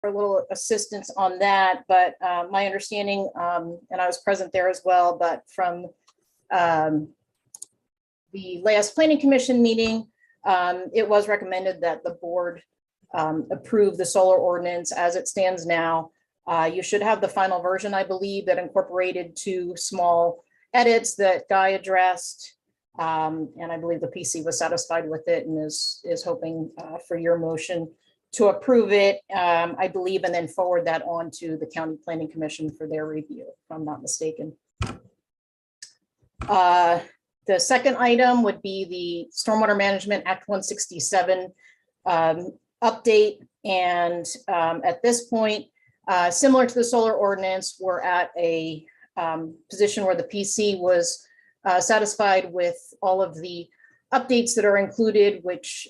for a little assistance on that, but my understanding, and I was present there as well, but from the last planning commission meeting, it was recommended that the board approve the solar ordinance as it stands now. You should have the final version, I believe, that incorporated 2 small edits that Guy addressed. And I believe the PC was satisfied with it and is hoping for your motion to approve it, I believe, and then forward that on to the County Planning Commission for their review, if I'm not mistaken. The second item would be the Stormwater Management Act 167 update. And at this point, similar to the solar ordinance, we're at a position where the PC was satisfied with all of the updates that are included, which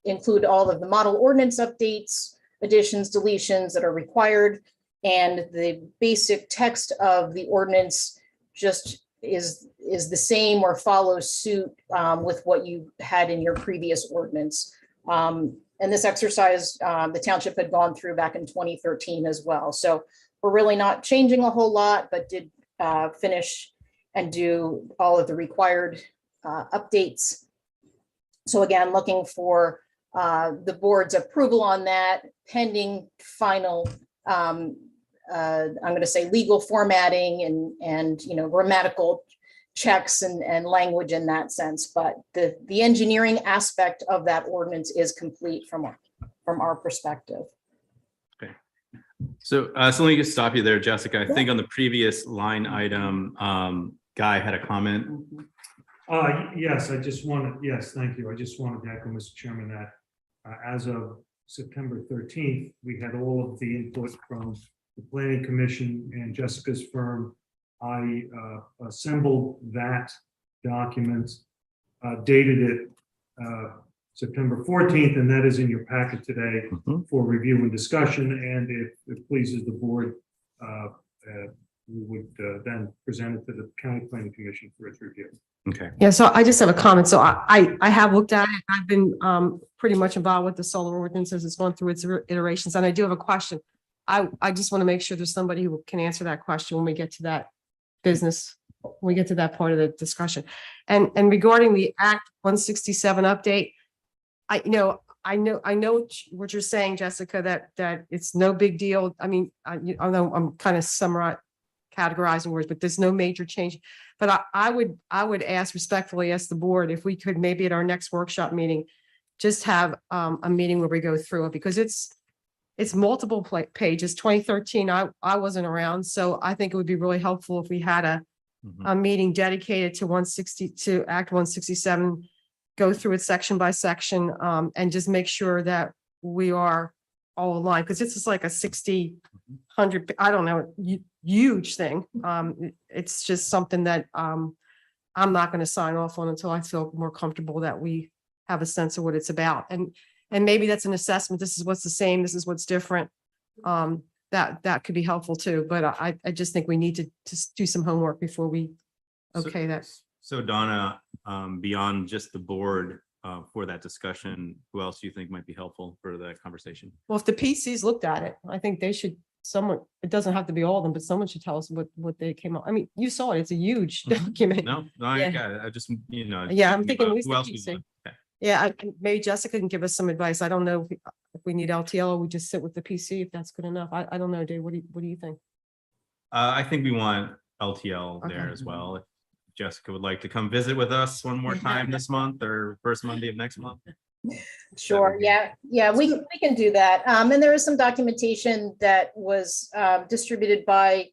include all of the model ordinance updates, additions, deletions that are required, and the basic text of the ordinance just is the same or follows suit with what you had in your previous ordinance. And this exercise, the township had gone through back in 2013 as well. So we're really not changing a whole lot, but did finish and do all of the required updates. So again, looking for the board's approval on that, pending final, I'm going to say legal formatting and grammatical checks and language in that sense. But the engineering aspect of that ordinance is complete from our perspective. Okay. So let me just stop you there, Jessica. I think on the previous line item, Guy had a comment. Yes, thank you. I just wanted to echo, Mr. Chairman, that as of September 13th, we had all of the input from the Planning Commission and Jessica's firm. I assembled that document, dated it September 14th, and that is in your packet today for review and discussion. And if it pleases the board, we would then present it to the County Planning Commission for its review. Okay. Yeah, so I just have a comment. So I have looked at it. I've been pretty much involved with the solar ordinance as it's gone through its iterations. And I do have a question. I just want to make sure there's somebody who can answer that question when we get to that business, when we get to that part of the discussion. And regarding the Act 167 update, I know what you're saying, Jessica, that it's no big deal. I mean, I know I'm kind of categorizing words, but there's no major change. But I would respectfully ask the board if we could maybe at our next workshop meeting, just have a meeting where we go through it, because it's multiple pages. 2013, I wasn't around. So I think it would be really helpful if we had a meeting dedicated to Act 167, go through it section by section, and just make sure that we are all aligned, because it's just like a 60, 100, I don't know, huge thing. It's just something that I'm not going to sign off on until I feel more comfortable that we have a sense of what it's about. And maybe that's an assessment. This is what's the same. This is what's different. That could be helpful too. But I just think we need to do some homework before we that. So Donna, beyond just the board for that discussion, who else do you think might be helpful for that conversation? Well, if the PCs looked at it, I think they should. It doesn't have to be all of them, but someone should tell us what they came up. I mean, you saw it. It's a huge document. No, Yeah. I got it. I just, Yeah, I'm thinking who else PC. Okay. Yeah, maybe Jessica can give us some advice. I don't know if we need LTL or we just sit with the PC, if that's good enough. I don't know, Dave. What do you think? I think we want LTL there as well. If Jessica would like to come visit with us one more time this month or first Monday of next month. Sure. Yeah, we can do that. And there is some documentation that was distributed by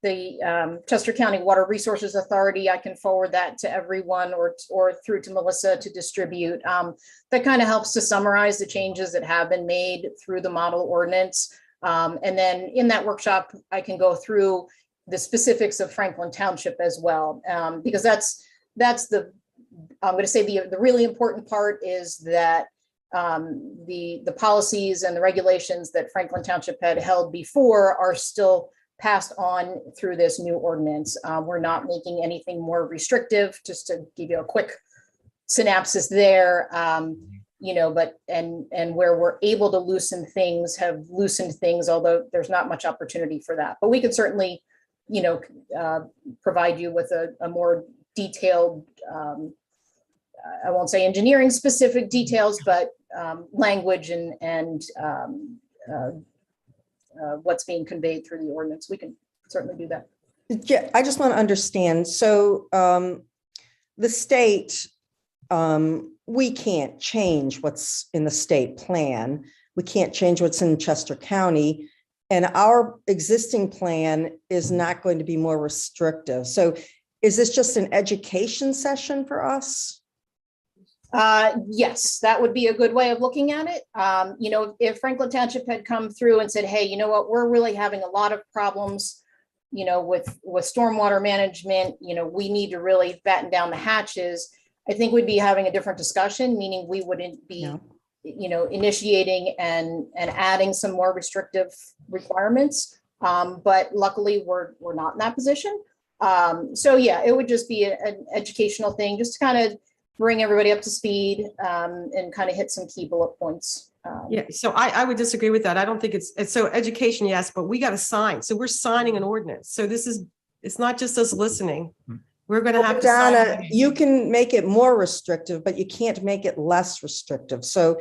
the Chester County Water Resources Authority. I can forward that to everyone or through to Melissa to distribute. That kind of helps to summarize the changes that have been made through the model ordinance. And then in that workshop, I can go through the specifics of Franklin Township as well, because that's I'm going to say the really important part is that the policies and the regulations that Franklin Township had held before are still passed on through this new ordinance. We're not making anything more restrictive. Just to give you a quick synopsis there, but, and where we're able to loosen things, have loosened things, although there's not much opportunity for that. But we can certainly, provide you with a more detailed, I won't say engineering specific details, but language and what's being conveyed through the ordinance. We can certainly do that. Yeah, I just want to understand. So the state, we can't change what's in the state plan. We can't change what's in Chester County. And our existing plan is not going to be more restrictive. So is this just an education session for us? Yes, that would be a good way of looking at it. If Franklin Township had come through and said, hey, you know what, we're really having a lot of problems, with stormwater management, we need to really batten down the hatches. I think we'd be having a different discussion, meaning we wouldn't be, initiating and adding some more restrictive requirements. But luckily we're not in that position. So yeah, it would just be an educational thing, just to kind of bring everybody up to speed and kind of hit some key bullet points. Yeah, so I would disagree with that. I don't think it's so education, yes, but we got to sign. So we're signing an ordinance. So it's not just us listening. We're going to have to Donna, sign. you can make it more restrictive, but you can't make it less restrictive. So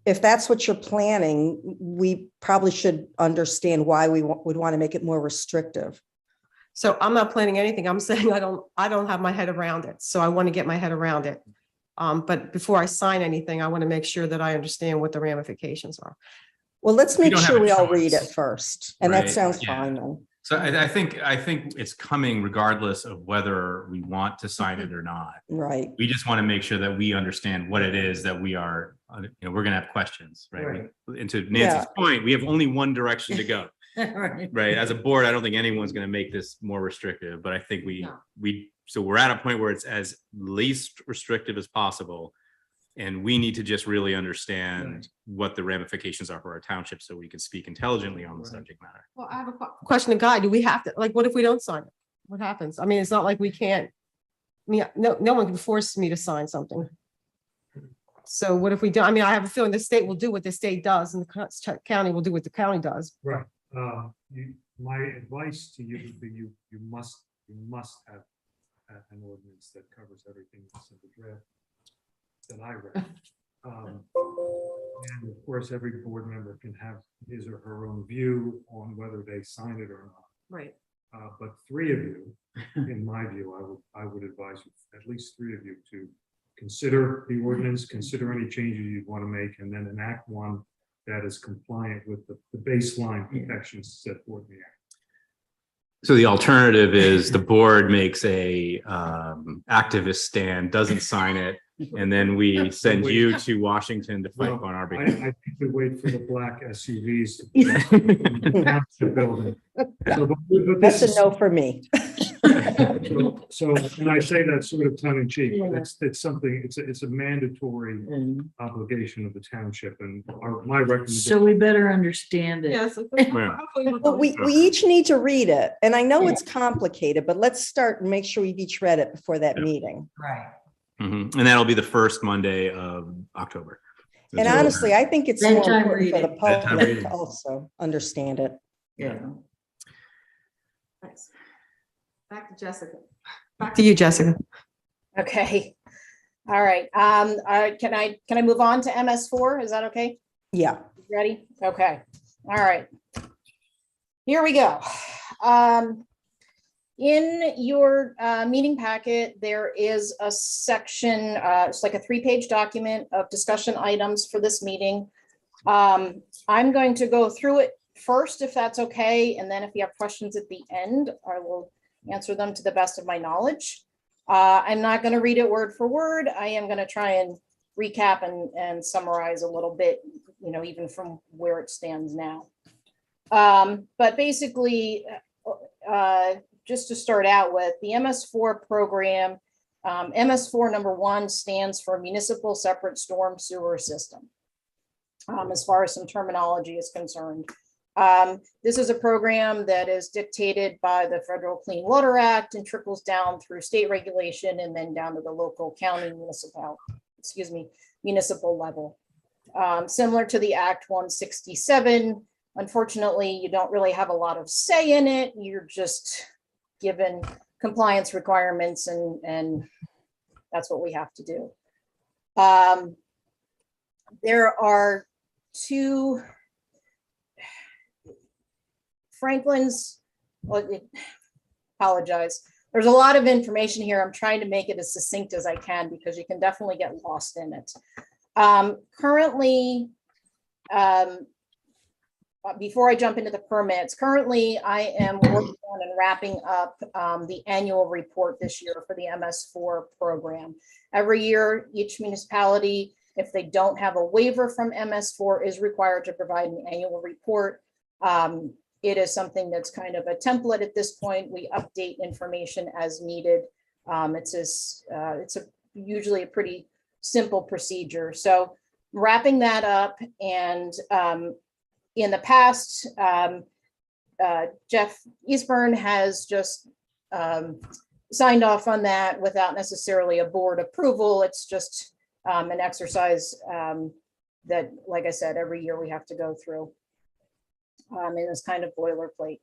if that's what you're planning, we probably should understand why we would want to make it more restrictive. So I'm not planning anything. I'm saying I don't have my head around it. So I want to get my head around it. But before I sign anything, I want to make sure that I understand what the ramifications are. Well, let's make don't have sure a we all choice. read it first. And that Right, sounds yeah. fine then. So I think it's coming regardless of whether we want to sign it or not. Right. We just want to make sure that we understand what it is that we are, we're going to have questions, right? And to Nancy's point, we have only one direction to go. Right. As a board, I don't think anyone's going to make this more restrictive, but I think so we're at a point where it's as least restrictive as possible. And we need to just really understand what the ramifications are for our township so we can speak intelligently on the subject matter. Well, I have a question to Guy. Do we have to, what if we don't sign it? What happens? I mean, it's not like we can't, no one can force me to sign something. So what if we don't? I mean, I have a feeling the state will do what the state does and the county will do what the county does. Right. My advice to you would be you must have an ordinance that covers everything that's in the draft that I read. And of course, every board member can have his or her own view on whether they sign it or not. Right. But three of you, in my view, I would advise you, at least three of you, to consider the ordinance, consider any changes you'd want to make, and then enact one that is compliant with the baseline protections set forth in the act. So the alternative is the board makes a activist stand, doesn't sign it, and then we send you to Washington to fight on our I behalf. think we wait for the black SUVs to the building. So, but That's this a no for me. So, and I say that sort of tongue in cheek, it's something, it's a mandatory obligation of the township, and my recommendation. So we better understand it. Yes. But we each need to read it. And I know it's complicated, but let's start and make sure we've each read it before that meeting. Right. And that'll be the first Monday of October. And honestly, I think it's more Bedtime important for the reading. Bedtime public reading. to also understand it. Yeah. Thanks. Back to Jessica. Back to you, Jessica. Okay. All right. Can I move on to MS4? Is that okay? Yeah. Ready? Okay. All right. Here we go. In your meeting packet, there is a section, it's like a 3-page document of discussion items for this meeting. I'm going to go through it first, if that's okay. And then if you have questions at the end, I will answer them to the best of my knowledge. I'm not going to read it word for word. I am going to try and recap and summarize a little bit, even from where it stands now. But basically, just to start out with, the MS4 program, MS4 number 1 stands for Municipal Separate Storm Sewer System, as far as some terminology is concerned. This is a program that is dictated by the Federal Clean Water Act and trickles down through state regulation and then down to the local county municipal level. Similar to the Act 167, unfortunately, you don't really have a lot of say in it. You're just given compliance requirements, and that's what we have to do. There are two Franklin's, apologize. There's a lot of information here. I'm trying to make it as succinct as I can because you can definitely get lost in it. Currently, before I jump into the permits, currently I am working on and wrapping up the annual report this year for the MS4 program. Every year, each municipality, if they don't have a waiver from MS4, is required to provide an annual report. It is something that's kind of a template at this point. We update information as needed. It's usually a pretty simple procedure. So wrapping that up, and in the past, Jeff Eastburn has just signed off on that without necessarily a board approval. It's just an exercise that, like I said, every year we have to go through. And it's kind of boilerplate.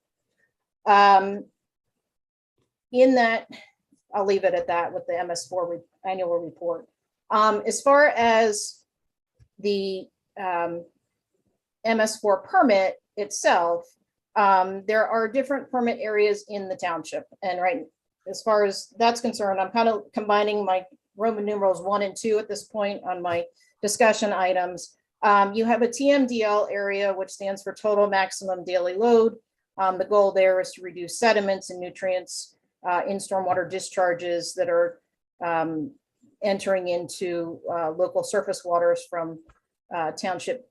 In that, I'll leave it at that with the MS4 annual report. As far as the MS4 permit itself, there are different permit areas in the township. And right, as far as that's concerned, I'm kind of combining my Roman numerals 1 and 2 at this point on my discussion items. You have a TMDL area, which stands for total maximum daily load. The goal there is to reduce sediments and nutrients in stormwater discharges that are entering into local surface waters from township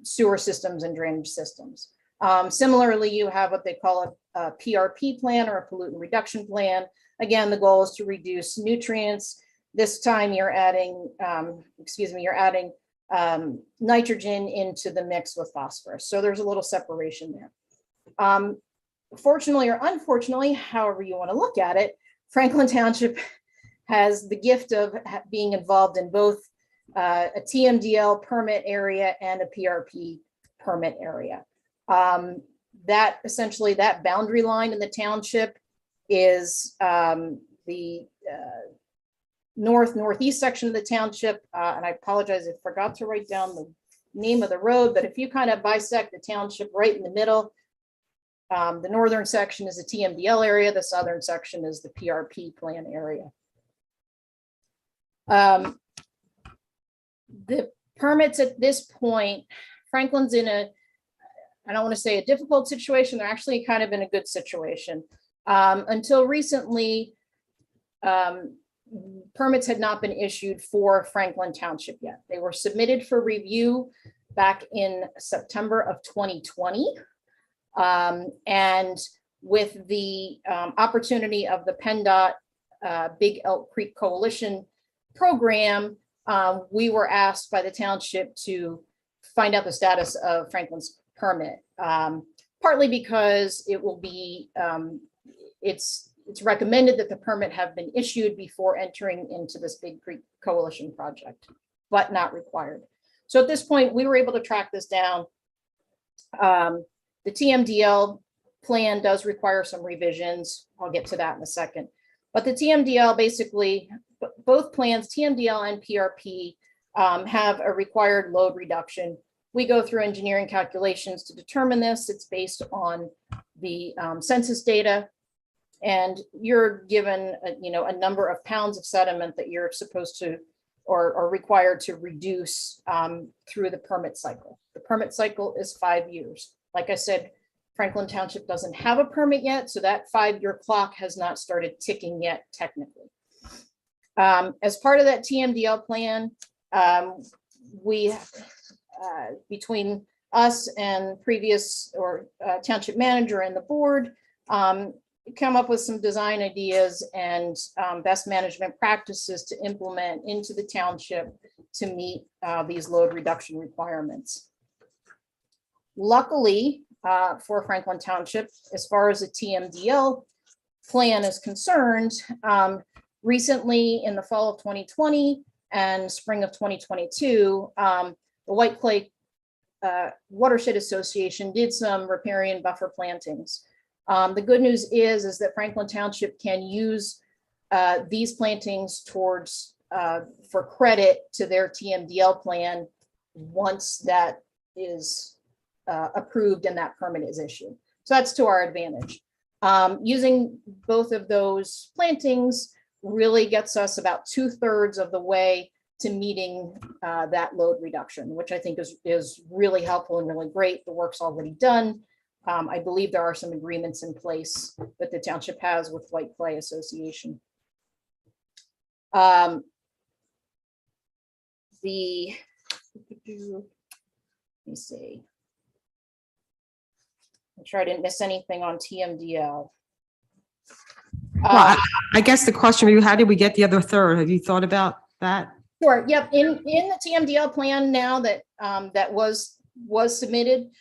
sewer systems and drainage systems. Similarly, you have what they call a PRP plan, or a pollutant reduction plan. Again, the goal is to reduce nutrients. This time you're adding, nitrogen into the mix with phosphorus. So there's a little separation there. Fortunately or unfortunately, however you want to look at it, Franklin Township has the gift of being involved in both a TMDL permit area and a PRP permit area. That essentially, that boundary line in the township is the northeast section of the township. And I apologize, I forgot to write down the name of the road, but if you kind of bisect the township right in the middle, the northern section is the TMDL area, the southern section is the PRP plan area. The permits at this point, Franklin's in a, I don't want to say a difficult situation, they're actually kind of in a good situation. Until recently, permits had not been issued for Franklin Township yet. They were submitted for review back in September of 2020. And with the opportunity of the PennDOT Big Elk Creek Coalition program, we were asked by the township to find out the status of Franklin's permit, partly because it will be, it's recommended that the permit have been issued before entering into this Big Creek Coalition project, but not required. So at this point, we were able to track this down. The TMDL plan does require some revisions. I'll get to that in a second. But the TMDL, basically, both plans, TMDL and PRP, have a required load reduction. We go through engineering calculations to determine this. It's based on the census data. And you're given a number of pounds of sediment that you're supposed to or required to reduce through the permit cycle. The permit cycle is 5 years. Like I said, Franklin Township doesn't have a permit yet, so that 5-year clock has not started ticking yet, technically. As part of that TMDL plan, we, between us and previous township manager and the board, come up with some design ideas and best management practices to implement into the township to meet these load reduction requirements. Luckily for Franklin Township, as far as the TMDL plan is concerned, recently in the fall of 2020, and spring of 2022, the White Clay Watershed Association did some riparian buffer plantings. The good news is that Franklin Township can use these plantings towards for credit to their TMDL plan once that is approved and that permit is issued. So that's to our advantage. Using both of those plantings really gets us about 2/3 of the way to meeting that load reduction, which I think is really helpful and really great. The work's already done. I believe there are some agreements in place that the township has with White Clay Association. Let me see. I'm sure I didn't miss anything on TMDL. Well, I guess the question for you, how did we get the other third? Have you thought about that? Sure. Yep. In the TMDL plan now that that was submitted,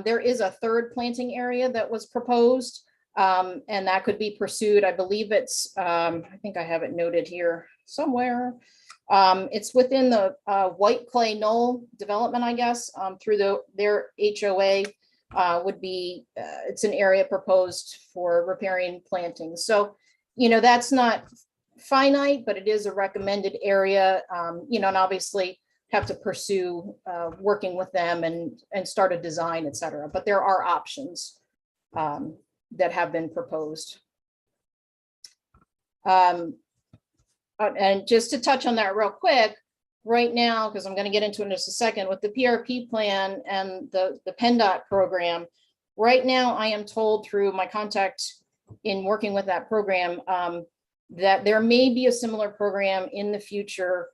there is a third planting area that was proposed, and that could be pursued. I believe it's I think I have it noted here somewhere. It's within the White Clay Knoll development, I guess, through their HOA would be. It's an area proposed for riparian plantings. So, that's not finite, but it is a recommended area, and obviously have to pursue working with them and start a design, et cetera. But there are options that have been proposed. And just to touch on that real quick, right now, because I'm going to get into it in just a second, with the PRP plan and the PennDOT program, right now I am told through my contact in working with that program that there may be a similar program in the future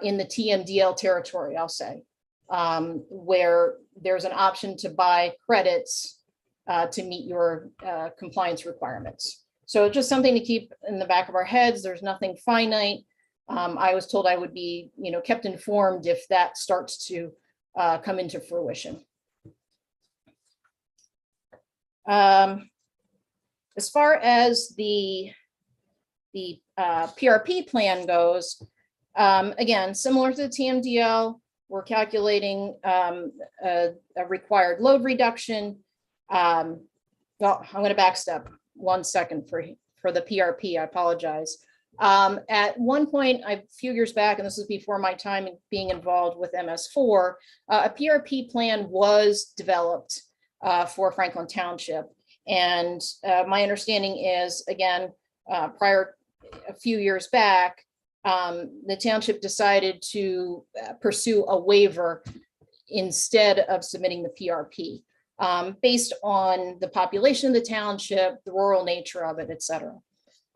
in the TMDL territory, I'll say, where there's an option to buy credits to meet your compliance requirements. So just something to keep in the back of our heads. There's nothing finite. I was told I would be, kept informed if that starts to come into fruition. As far as the PRP plan goes, again, similar to the TMDL, we're calculating a required load reduction. Well, I'm going to backstep 1 second for the PRP. I apologize. At one point, a few years back, and this was before my time being involved with MS4, a PRP plan was developed for Franklin Township. And my understanding is, again, a few years back, the township decided to pursue a waiver instead of submitting the PRP, based on the population of the township, the rural nature of it, et cetera.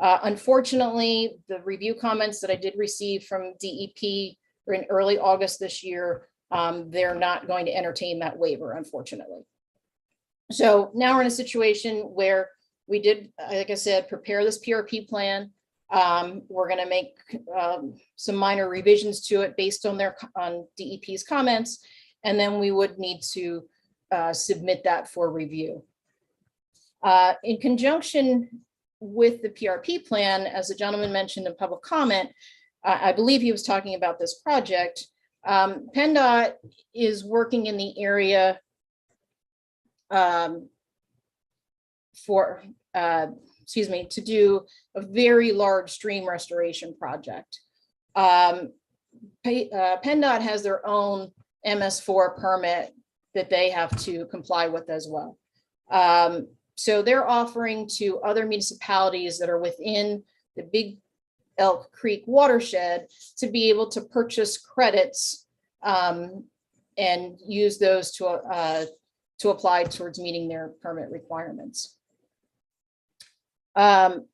Unfortunately, the review comments that I did receive from DEP were in early August this year. They're not going to entertain that waiver, unfortunately. So now we're in a situation where we did, like I said, prepare this PRP plan. We're going to make some minor revisions to it based on DEP's comments, and then we would need to submit that for review. In conjunction with the PRP plan, as the gentleman mentioned in public comment, I believe he was talking about this project. PennDOT is working in the area to do a very large stream restoration project. PennDOT has their own MS4 permit that they have to comply with as well. So they're offering to other municipalities that are within the big Elk Creek watershed to be able to purchase credits and use those to apply towards meeting their permit requirements. And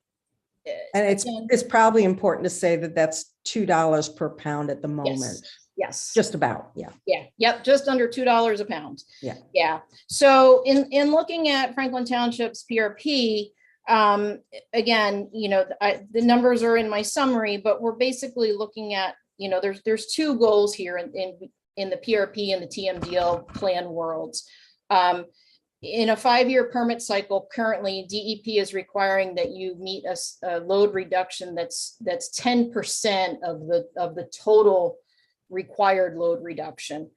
it's probably important to say that that's $2 per pound at the moment. Yes. Just about, yeah. Yeah. Yep. Just under $2 a pound. Yeah. Yeah. So in looking at Franklin Township's PRP, again, the numbers are in my summary, but we're basically looking at, there's two goals here in the PRP and the TMDL plan worlds. in a 5-year permit cycle, currently DEP is requiring that you meet a load reduction that's 10% of the total required load reduction.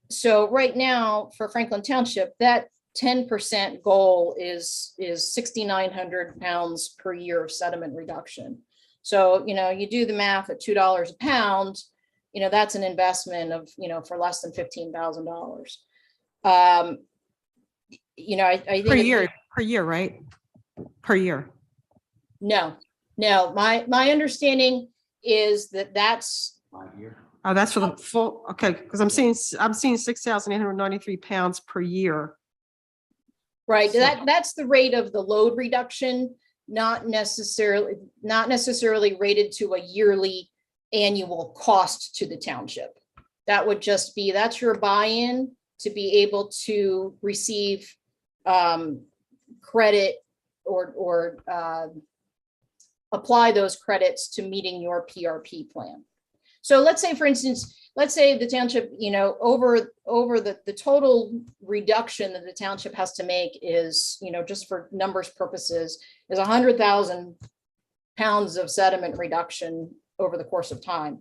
So right now for Franklin Township, that 10% goal is 6,900 pounds per year of sediment reduction. So, you do the math at $2 a pound, that's an investment of, for less than $15,000. I think Per year, right? Per year. No, my understanding is that's, Oh, that's for the full, okay, because I'm seeing 6,893 pounds per year. right, that's the rate of the load reduction, not necessarily rated to a yearly annual cost to the township. That would just be, that's your buy-in to be able to receive credit or apply those credits to meeting your PRP plan. So let's say, for instance, the township, over the total reduction that the township has to make is, just for numbers purposes, is 100,000 pounds of sediment reduction over the course of time.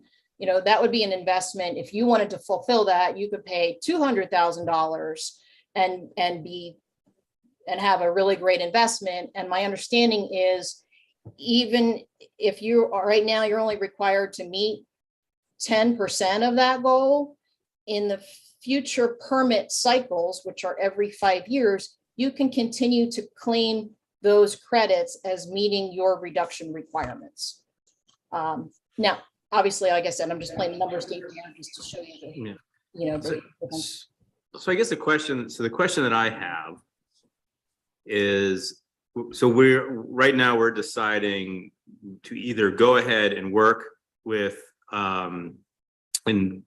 That would be an investment. If you wanted to fulfill that, you could pay $200,000 and have a really great investment. And my understanding is, even if you are right now, you're only required to meet 10% of that goal. In the future permit cycles, which are every 5 years, you can continue to claim those credits as meeting your reduction requirements. Now, obviously, like I said, I'm just playing the numbers game here just to show you So I guess the question that I have is, so right now we're deciding to either go ahead and work with and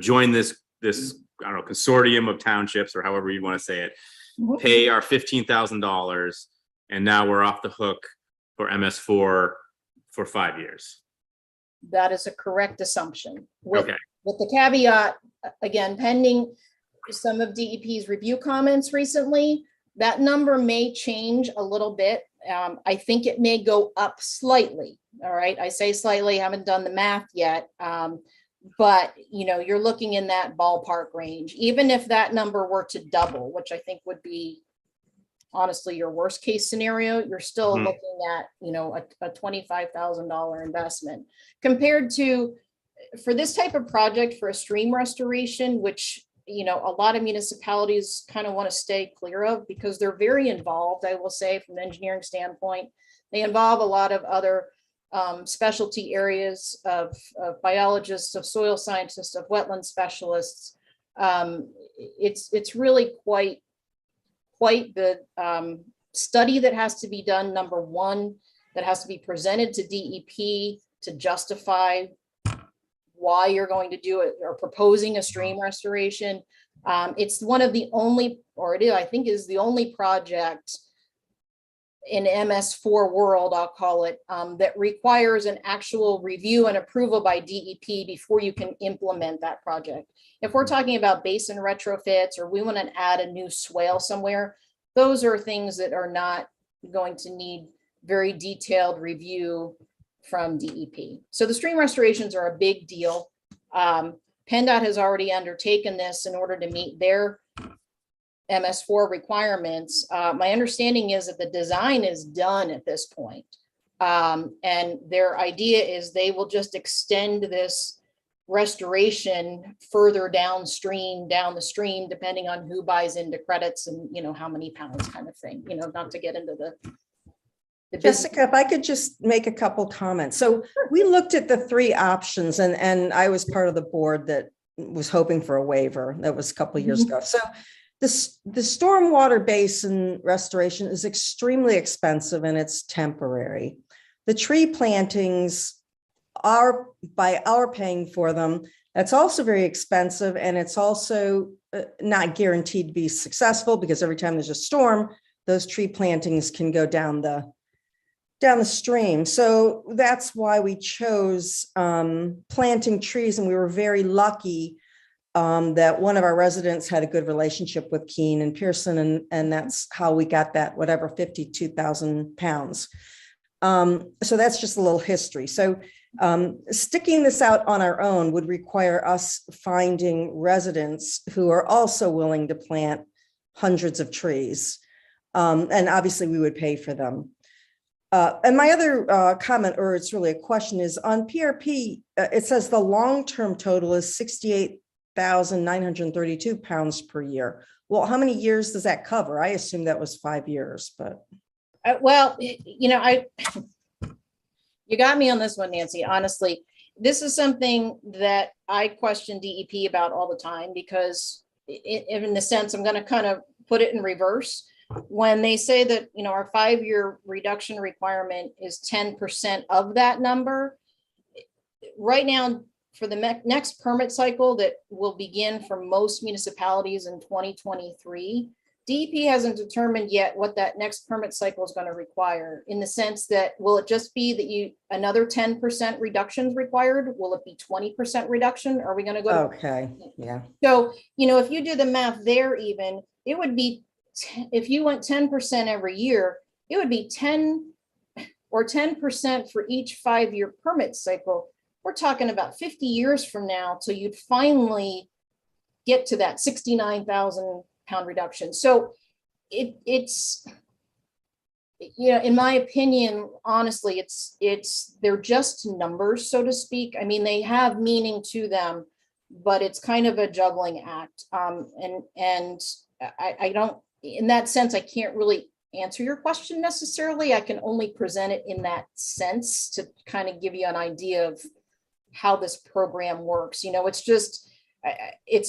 join this I don't know, consortium of townships, or however you want to say it, pay our $15,000, and now we're off the hook for MS4 for 5 years. That is a correct assumption. Okay. With the caveat, again, pending some of DEP's review comments recently, that number may change a little bit. I think it may go up slightly. All right. I say slightly, haven't done the math yet. But you're looking in that ballpark range. Even if that number were to double, which I think would be honestly your worst case scenario, you're still looking at, a $25,000 investment compared to, for this type of project, for a stream restoration, which, a lot of municipalities kind of want to stay clear of because they're very involved. I will say, from an engineering standpoint, they involve a lot of other specialty areas of biologists, of soil scientists, of wetland specialists. It's really quite the study that has to be done. Number one, that has to be presented to DEP to justify why you're going to do it or proposing a stream restoration. It's one of the only, or it is, I think is the only project in MS4 world, I'll call it, that requires an actual review and approval by DEP before you can implement that project. If we're talking about basin retrofits, or we want to add a new swale somewhere, those are things that are not going to need very detailed review from DEP. So the stream restorations are a big deal. PennDOT has already undertaken this in order to meet their MS4 requirements. My understanding is that the design is done at this point. And their idea is they will just extend this restoration further down the stream, depending on who buys into credits and, how many pounds kind of thing, not to get into the Jessica, if I could just make a couple comments. So we looked at the 3 options, and I was part of the board that was hoping for a waiver. That was a couple of years ago. So the stormwater basin restoration is extremely expensive and it's temporary. The tree plantings are, by our paying for them, that's also very expensive, and it's also not guaranteed to be successful because every time there's a storm, those tree plantings can go down the stream. So that's why we chose planting trees, and we were very lucky that one of our residents had a good relationship with Keene and Pearson, and that's how we got that, whatever, 52,000 pounds. So that's just a little history. So sticking this out on our own would require us finding residents who are also willing to plant hundreds of trees. And obviously we would pay for them. And my other comment, or it's really a question, is on PRP, it says the long-term total is 68,932 pounds per year. Well, how many years does that cover? I assume that was 5 years, but. Well, you got me on this one, Nancy. Honestly, this is something that I question DEP about all the time, because in the sense, I'm going to kind of put it in reverse. When they say that, our 5-year reduction requirement is 10% of that number, right now, for the next permit cycle that will begin for most municipalities in 2023, DEP hasn't determined yet what that next permit cycle is going to require, in the sense that, will it just be that another 10% reductions required? Will it be 20% reduction? Are we going to go? Okay, yeah. So, if you do the math there, even, it would be, if you went 10% every year, it would be 10 or 10% for each 5-year permit cycle. We're talking about 50 years from now till you'd finally get to that 69,000 pound reduction. So it's, in my opinion, honestly, they're just numbers, so to speak. I mean, they have meaning to them, but it's kind of a juggling act. And I don't, in that sense, I can't really answer your question necessarily. I can only present it in that sense to kind of give you an idea of how this program works. It's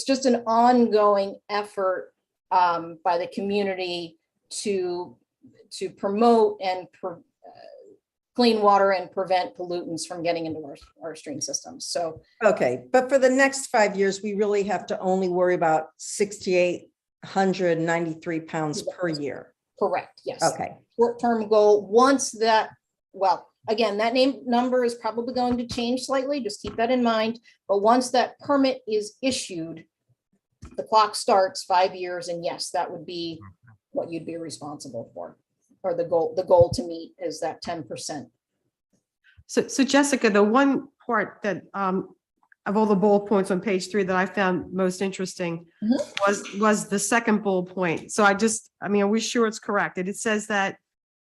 just an ongoing effort by the community to promote and clean water and prevent pollutants from getting into our stream systems. So, okay, but for the next 5 years, we really have to only worry about 6,893 pounds per year. Correct. Yes. Okay. Short-term goal. Once that, well, again, that number is probably going to change slightly. Just keep that in mind. But once that permit is issued, the clock starts 5 years, and yes, that would be what you'd be responsible for, or the goal to meet is that 10%. So Jessica, the one part that of all the bullet points on page 3 that I found most interesting was the second bullet point. So are we sure it's correct? It says that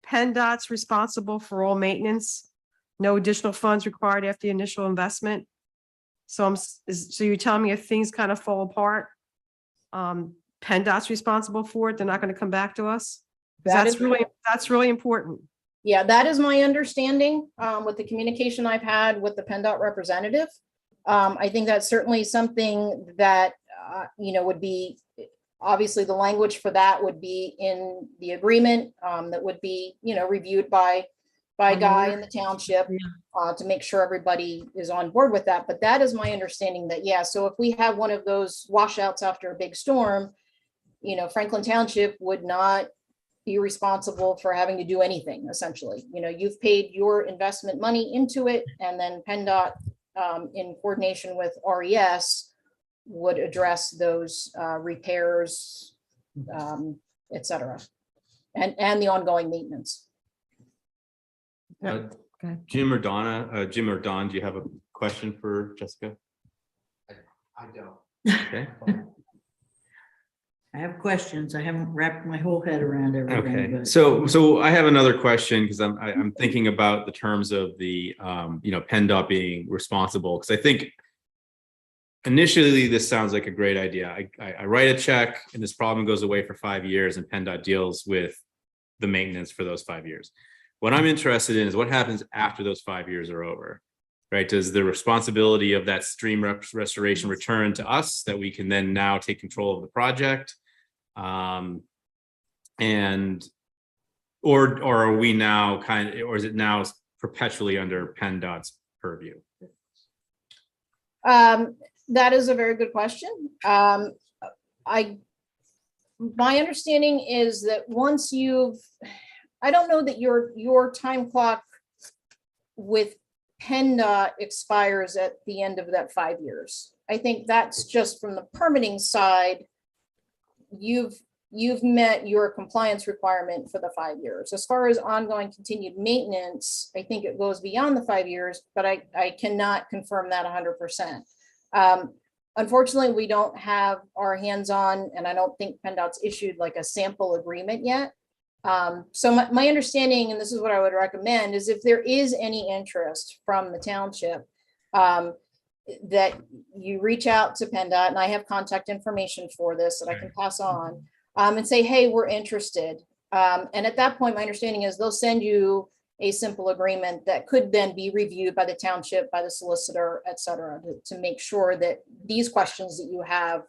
PennDOT's responsible for all maintenance, no additional funds required after the initial investment. So so you're telling me if things kind of fall apart, PennDOT's responsible for it? They're not going to come back to us? That's really important. Yeah, that is my understanding with the communication I've had with the PennDOT representative. I think that's certainly something that, would be, obviously the language for that would be in the agreement that would be, reviewed by Guy in the township to make sure everybody is on board with that. But that is my understanding that, yeah, so if we have one of those washouts after a big storm, Franklin Township would not be responsible for having to do anything, essentially. You've paid your investment money into it, and then PennDOT, in coordination with RES, would address those repairs, et cetera, and the ongoing maintenance. Okay. Jim or Donna, Jim or Don, do you have a question for Jessica? I don't. Okay. I have questions. I haven't wrapped my whole head around everything. Okay, but- so I have another question, because I'm thinking about the terms of the PennDOT being responsible, because I think initially this sounds like a great idea. I write a check and this problem goes away for 5 years, and PennDOT deals with the maintenance for those 5 years. What I'm interested in is what happens after those 5 years are over, right? Does the responsibility of that stream restoration return to us, that we can then now take control of the project? Or are we now or is it now perpetually under PennDOT's purview? That is a very good question. My understanding is that once I don't know that your time clock with PennDOT expires at the end of that 5 years. I think that's just from the permitting side. You've met your compliance requirement for the 5 years. As far as ongoing continued maintenance, I think it goes beyond the 5 years, but I cannot confirm that 100%. Unfortunately, we don't have our hands on, and I don't think PennDOT's issued like a sample agreement yet. So my understanding, and this is what I would recommend, is if there is any interest from the township, that you reach out to PennDOT, and I have contact information for this that I can pass on, and say, hey, we're interested. And at that point, my understanding is they'll send you a simple agreement that could then be reviewed by the township, by the solicitor, et cetera, to make sure that these questions that you have,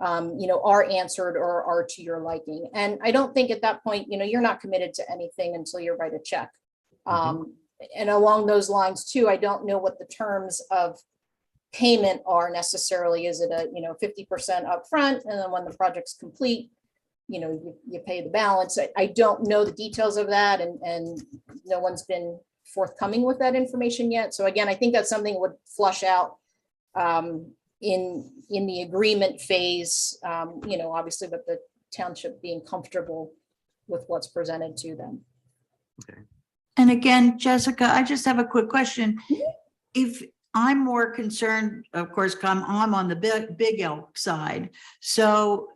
are answered or are to your liking. And I don't think at that point, you're not committed to anything until you write a check. And along those lines too, I don't know what the terms of payment are necessarily. Is it a 50% upfront, and then when the project's complete, you pay the balance? I don't know the details of that, and no one's been forthcoming with that information yet. So again, I think that's something that would flush out in the agreement phase, obviously with the township being comfortable with what's presented to them. And again, Jessica, I just have a quick question. If I'm more concerned, of course, I'm on the big Elk side. So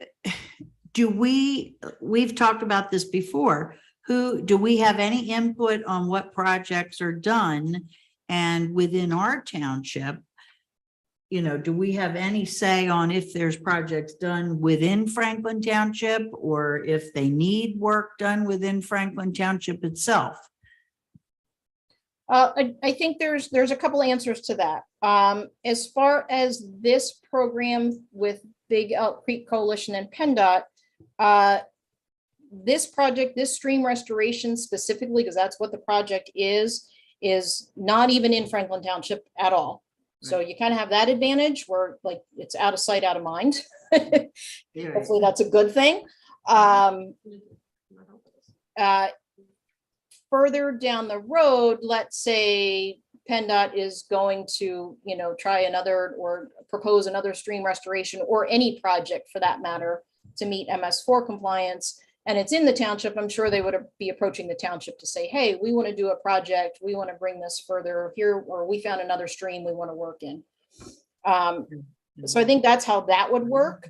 we've talked about this before. Do we have any input on what projects are done? And within our township, do we have any say on if there's projects done within Franklin Township, or if they need work done within Franklin Township itself? I think there's a couple answers to that. As far as this program with Big Elk Creek Coalition and PennDOT, this project, this stream restoration specifically, because that's what the project is not even in Franklin Township at all. So you kind of have that advantage where like it's out of sight, out of mind. Hopefully that's a good thing. Further down the road, let's say PennDOT is going to, try another or propose another stream restoration, or any project for that matter, to meet MS4 compliance, and it's in the township, I'm sure they would be approaching the township to say, hey, we want to do a project, we want to bring this further here, or we found another stream we want to work in. So I think that's how that would work.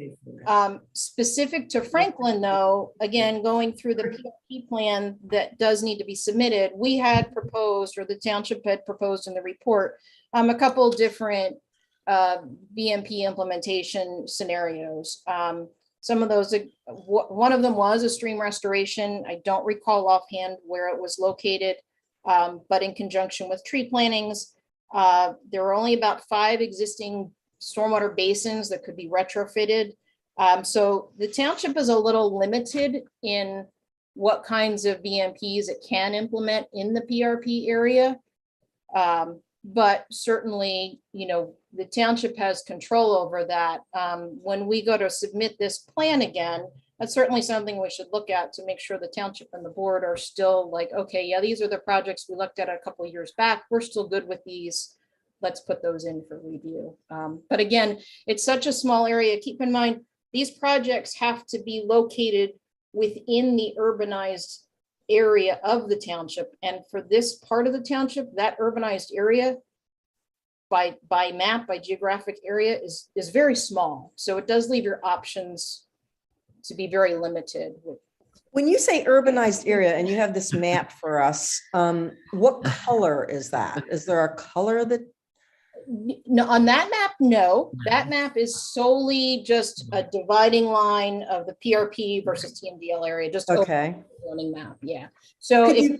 Specific to Franklin, though, again, going through the PRP plan that does need to be submitted, we had proposed, or the township had proposed in the report, a couple different BMP implementation scenarios. Some of those, one of them was a stream restoration. I don't recall offhand where it was located, but in conjunction with tree plantings. There were only about 5 existing stormwater basins that could be retrofitted. So the township is a little limited in what kinds of BMPs it can implement in the PRP area. But certainly, the township has control over that. When we go to submit this plan again, that's certainly something we should look at to make sure the township and the board are still like, okay, yeah, these are the projects we looked at a couple of years back. We're still good with these. Let's put those in for review. But again, it's such a small area. Keep in mind, these projects have to be located within the urbanized area of the township. And for this part of the township, that urbanized area by map, by geographic area is very small. So it does leave your options to be very limited. When you say urbanized area and you have this map for us, what color is that? Is there a color that? No, on that map, no. That map is solely just a dividing line of the PRP versus TMDL area, just Okay. zoning map. Yeah. So Could if you-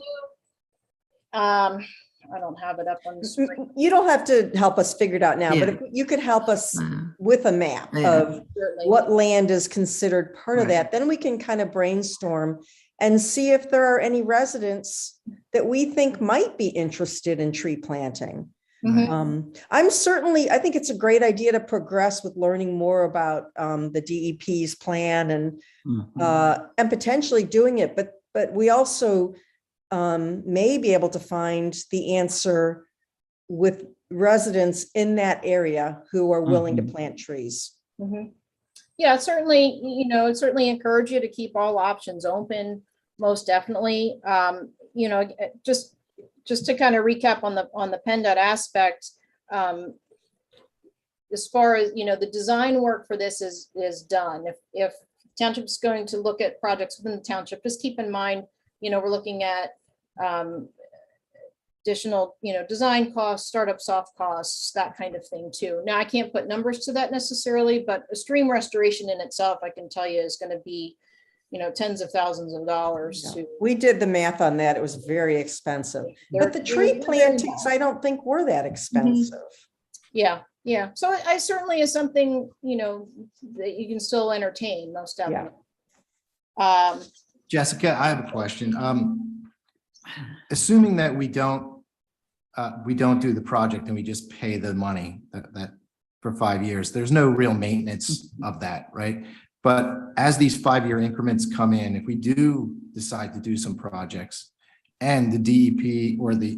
I don't have it up on the screen. You don't have to help us figure it out now, but Yeah. if you could help us Uh, with a map Yeah. of Certainly. what land is considered part of Right. that, then we can kind of brainstorm and see if there are any residents that we think might be interested in tree planting. Mhm. I think it's a great idea to progress with learning more about the DEP's plan and potentially doing it, but we also may be able to find the answer with residents in that area who are willing to Mhm. plant trees. Mhm. Yeah, certainly, it'd certainly encourage you to keep all options open, most definitely. Just to kind of recap on the PennDOT aspect, as far as, the design work for this is done. If township's going to look at projects within the township, just keep in mind, we're looking at additional, design costs, startup soft costs, that kind of thing too. Now, I can't put numbers to that necessarily, but a stream restoration in itself, I can tell you, is going to be, tens of thousands of dollars to. We did the math on that. It was very expensive. But the tree they're very plantings, bad. I don't think were that expensive. Yeah, yeah. So I certainly is something, that you can still entertain, most definitely. Jessica, I have a question. Assuming that we don't do the project and we just pay the money that for 5 years, there's no real maintenance of that, right? But as these 5-year increments come in, if we do decide to do some projects and the DEP or the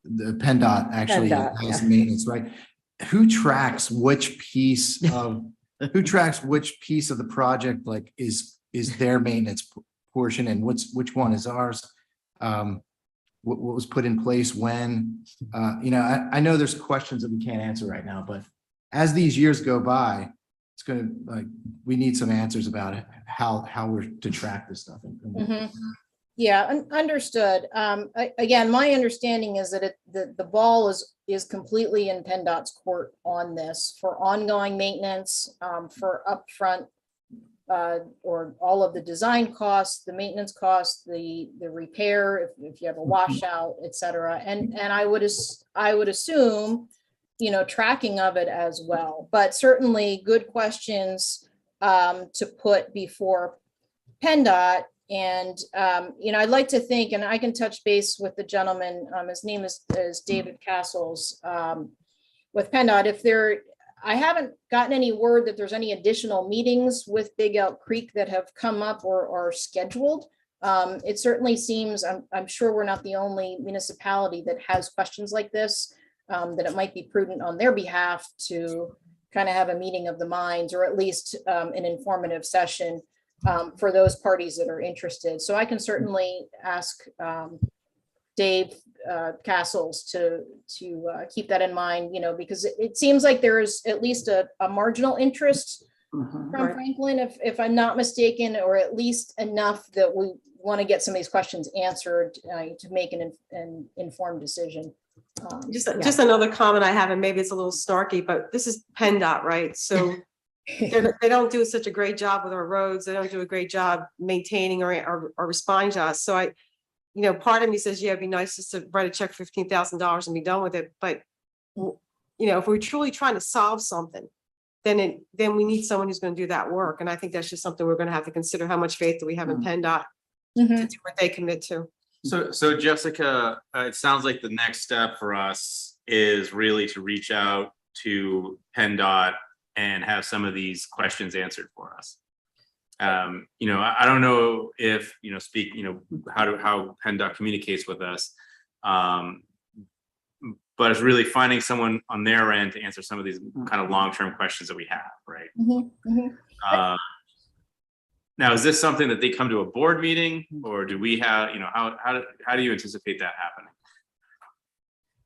PennDOT actually PennDOT, has yeah. maintenance, right? Who tracks which piece of the project like is their maintenance portion and which one is ours? What was put in place when? I know there's questions that we can't answer right now, but as these years go by, it's gonna we need some answers about it, how we're to track this stuff. Mhm. Yeah, understood. Again, my understanding is that the ball is completely in PennDOT's court on this for ongoing maintenance, for upfront or all of the design costs, the maintenance costs, the repair, if you have a washout, et cetera. And I would assume, tracking of it as well, but certainly good questions to put before PennDOT. And, I'd like to think, and I can touch base with the gentleman, his name is David Castles, with PennDOT. I haven't gotten any word that there's any additional meetings with Big Elk Creek that have come up or are scheduled. It certainly seems, I'm sure we're not the only municipality that has questions like this, that it might be prudent on their behalf to kind of have a meeting of the minds, or at least an informative session for those parties that are interested. So I can certainly ask Dave Castles to keep that in mind, because it seems like there is at least a marginal interest from Right. Franklin, if I'm not mistaken, or at least enough that we want to get some of these questions answered to make an informed decision. Just another comment I have, and maybe it's a little snarky, but this is PennDOT, right? So they don't do such a great job with our roads. They don't do a great job maintaining or responding to us. So part of me says, yeah, it'd be nice just to write a check $15,000 and be done with it. But, if we're truly trying to solve something, then we need someone who's going to do that work. And I think that's just something we're going to have to consider. How much faith do we have in PennDOT to do what they commit to? So Jessica, it sounds like the next step for us is really to reach out to PennDOT and have some of these questions answered for us. I don't know if, how PennDOT communicates with us. But it's really finding someone on their end to answer some of these kind of long-term questions that we have, right? Now, is this something that they come to a board meeting, or do we have, how do you anticipate that happening?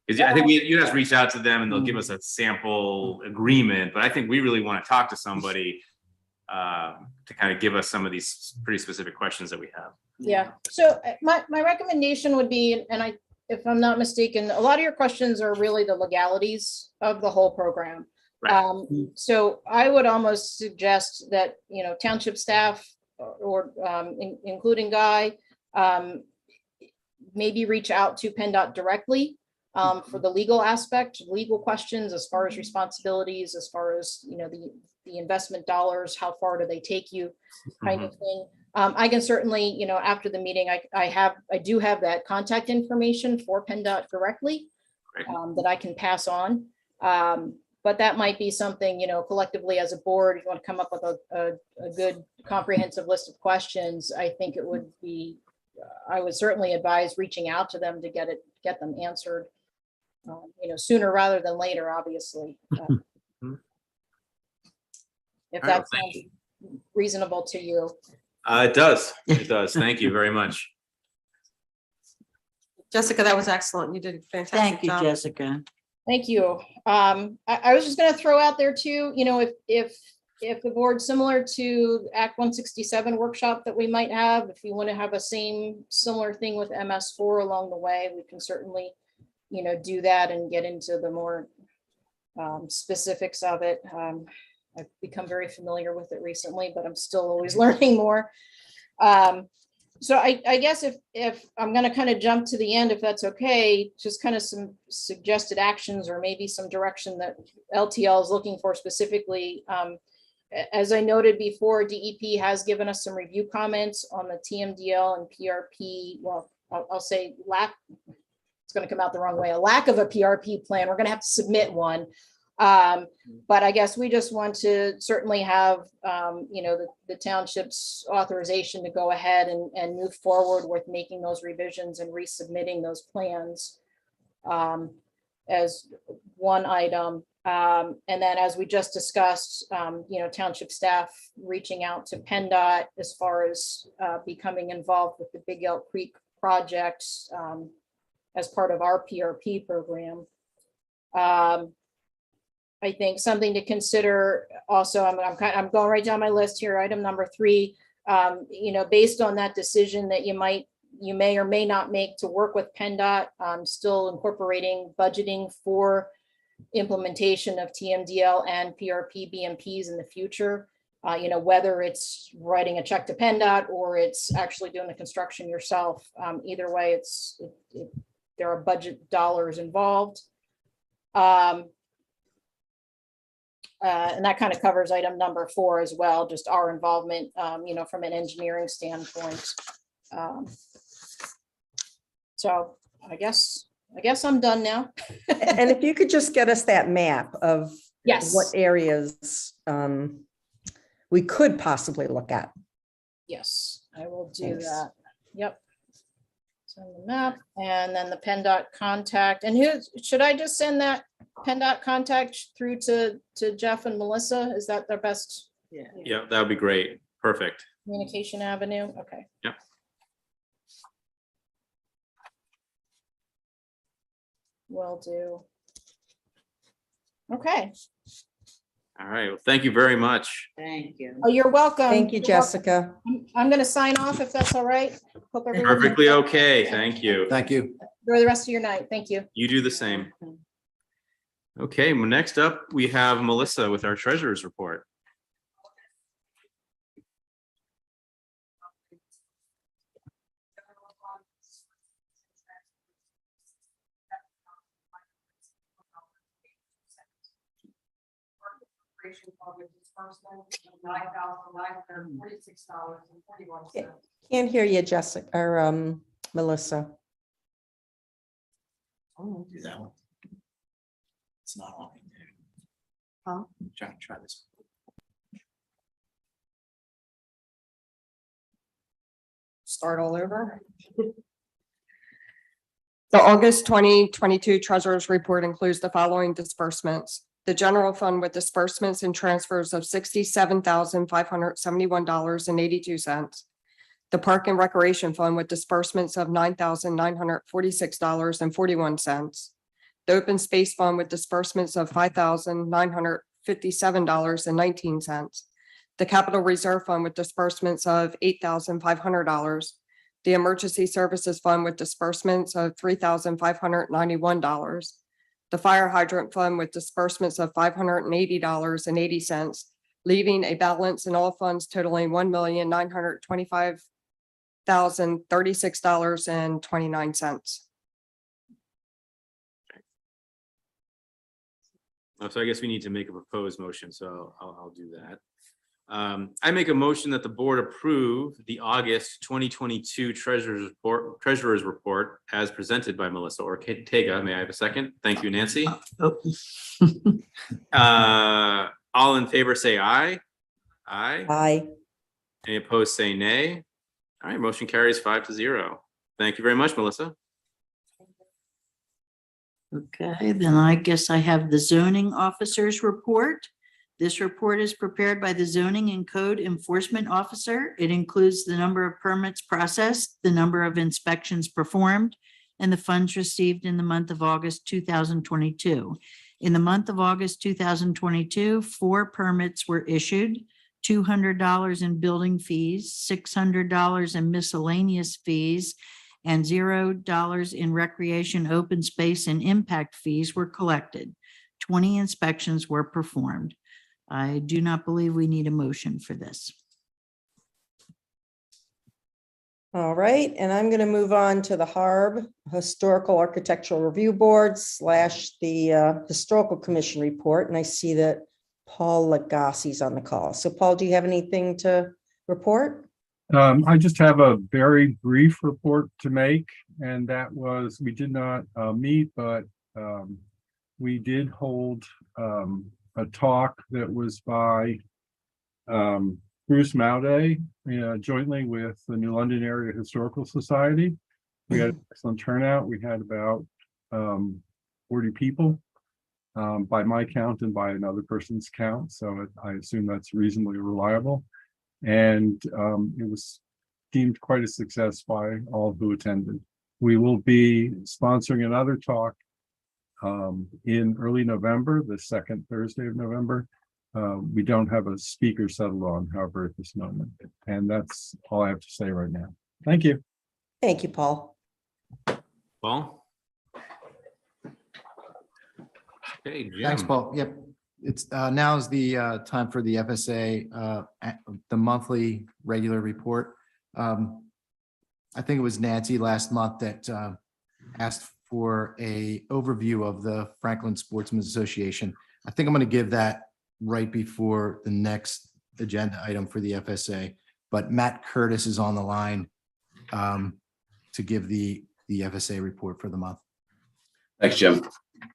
Because I think you guys reach out to them and they'll give us a sample agreement, but I think we really want to talk to somebody to kind of give us some of these pretty specific questions that we have. Yeah. So my recommendation would be, and if I'm not mistaken, a lot of your questions are really the legalities of the whole program. Right. So I would almost suggest that, township staff or including Guy, maybe reach out to PennDOT directly for the legal aspect, legal questions as far as responsibilities, as far as, the investment dollars, how far do they take you, kind of thing. I can certainly, after the meeting, I do have that contact information for PennDOT directly that I can pass on. But that might be something, collectively as a board, if you want to come up with a good comprehensive list of questions, I think it would be, I would certainly advise reaching out to them to get them answered. sooner rather than later, obviously. If All right, that sounds reasonable to you. It does. It does. Thank you very much. Jessica, that was excellent. You did a fantastic Thank you, job. Jessica. Thank you. I was just gonna throw out there too, if the board, similar to Act 167 workshop that we might have, if you want to have a similar thing with MS4 along the way, we can certainly, do that and get into the more specifics of it. I've become very familiar with it recently, but I'm still always learning more. So I guess if I'm going to kind of jump to the end, if that's okay, just kind of some suggested actions or maybe some direction that LTL is looking for specifically. As I noted before, DEP has given us some review comments on the TMDL and PRP. Well, I'll say it's going to come out the wrong way, a lack of a PRP plan. We're going to have to submit one. But I guess we just want to certainly have, the township's authorization to go ahead and move forward with making those revisions and resubmitting those plans as one item. And then, as we just discussed, township staff reaching out to PennDOT as far as becoming involved with the Big Elk Creek project as part of our PRP program. I think something to consider also, I'm going right down my list here, item number 3, based on that decision that you may or may not make to work with PennDOT, still incorporating budgeting for implementation of TMDL and PRP BMPs in the future, whether it's writing a check to PennDOT or it's actually doing the construction yourself. Either way, there are budget dollars involved. And that kind of covers item number 4 as well, just our involvement, from an engineering standpoint. So I guess I'm done now. And if you could just get us that map of Yes. what areas we could possibly look at. Yes, I will do Thanks. that. Yep. Send the map and then the PennDOT contact. And should I just send that PennDOT contact through to Jeff and Melissa? Is that their best Yeah, that would be great. Perfect. communication avenue? Okay. Yep. Will do. Okay. All right. Well, thank you very much. Thank you. Oh, you're welcome. Thank you, You're welcome. Jessica. I'm going to sign off if that's all right. Hope everyone Perfectly okay. Thank you. Thank you. enjoy the rest of your night. Thank you. You do the same. Okay, well, next up, we have Melissa with our treasurer's report. Can't hear you, Jessica, or Melissa. Do that one. It's not on. Huh? Try this. Start all over. The August 2022 Treasurer's Report includes the following disbursements. The general fund with disbursements and transfers of $67,571.82. The Park and Recreation Fund with disbursements of $9,946.41. The Open Space Fund with disbursements of $5,957.19. The Capital Reserve Fund with disbursements of $8,500. The Emergency Services Fund with disbursements of $3,591. The Fire Hydrant Fund with disbursements of $580.80, leaving a balance in all funds totaling $1,925,036.29. So I guess we need to make a proposed motion, so I'll do that. I make a motion that the board approve the August 2022 Treasurer's Report as presented by Melissa Ortega. May I have a second? Thank you, Nancy. All in favor, say aye. Aye. Aye. Any opposed, say nay. All right, motion carries 5-0. Thank you very much, Melissa. Okay, then I guess I have the zoning officer's report. This report is prepared by the zoning and code enforcement officer. It includes the number of permits processed, the number of inspections performed, and the funds received in the month of August 2022. In the month of August 2022, 4 permits were issued, $200 in building fees, $600 in miscellaneous fees, and $0 in recreation, open space, and impact fees were collected. 20 inspections were performed. I do not believe we need a motion for this. All right, and I'm going to move on to the HARB, Historical Architectural Review Board / the Historical Commission report. And I see that Paul Legacy's on the call. So Paul, do you have anything to report? I just have a very brief report to make, and that was, we did not meet, but we did hold a talk that was by Bruce Mauday, jointly with the New London Area Historical Society. We had an excellent turnout. We had about 40 people by my count and by another person's count. So I assume that's reasonably reliable. And it was deemed quite a success by all who attended. We will be sponsoring another talk in early November, the second Thursday of November. We don't have a speaker settled on, however, at this moment. And that's all I have to say right now. Thank you. Thank you, Paul. Paul? Okay, Jim. Thanks, Paul. Yep. It's now is the time for the FSA, the monthly regular report. I think it was Nancy last month that asked for a overview of the Franklin Sportsmans Association. I think I'm going to give that right before the next agenda item for the FSA, but Matt Curtis is on the line to give the FSA report for the month. Thanks, Jim.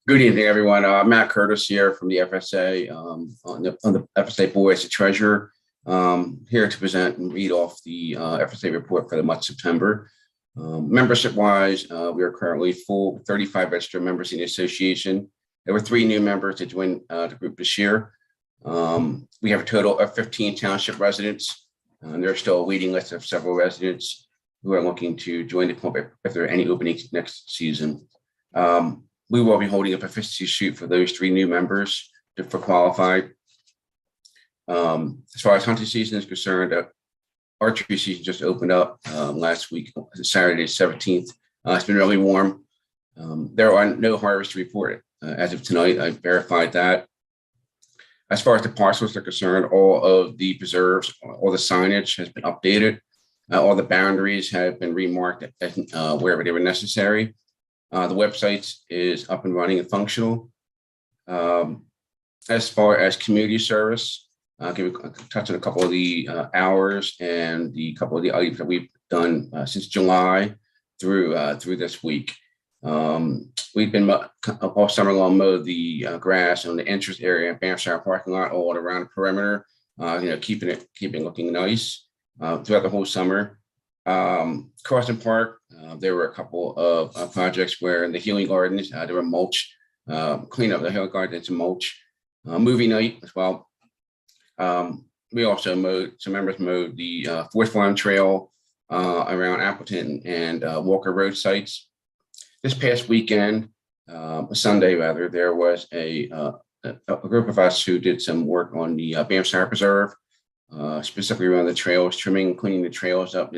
Good evening, everyone. Matt Curtis here from the FSA, on the FSA board as the treasurer, here to present and read off the FSA report for the month of September. Membership-wise, we are currently full 35 registered members in the association. There were 3 new members to join the group this year. We have a total of 15 township residents, and there's still a waiting list of several residents who are looking to join the club if there are any openings next season. We will be holding a proficiency shoot for those 3 new members for qualified. As far as hunting season is concerned, archery season just opened up last week, Saturday, 17th. It's been really warm. There are no harvests reported as of tonight. I verified that. As far as the parcels are concerned, all of the preserves, all the signage has been updated. All the boundaries have been remarked wherever they were necessary. The website is up and running and functional. As far as community service, I'll touch on a couple of the hours and the couple of the items that we've done since July through this week. We've been all summer long mowed the grass on the entrance area and Banffshire parking lot all around the perimeter. Keeping it looking nice throughout the whole summer. Carson Park, there were a couple of projects where in the healing gardens, there were mulch, clean up the healing gardens and mulch. Movie night as well. We also some members mowed the Fourth Farm Trail around Appleton and Walker Road sites. This past weekend, Sunday rather, there was a group of us who did some work on the Banffshire Preserve, specifically around the trails, trimming, cleaning the trails up,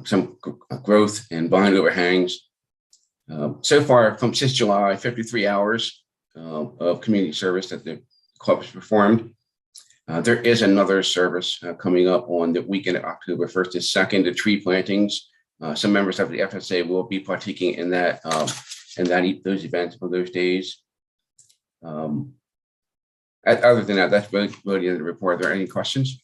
some growth and vine overhangs. So far, since July, 53 hours of community service that the club has performed. There is another service coming up on the weekend of October 1st and 2nd, the tree plantings. Some members of the FSA will be partaking in that, those events on those days. Other than that, that's really the end of the report. Are there any questions?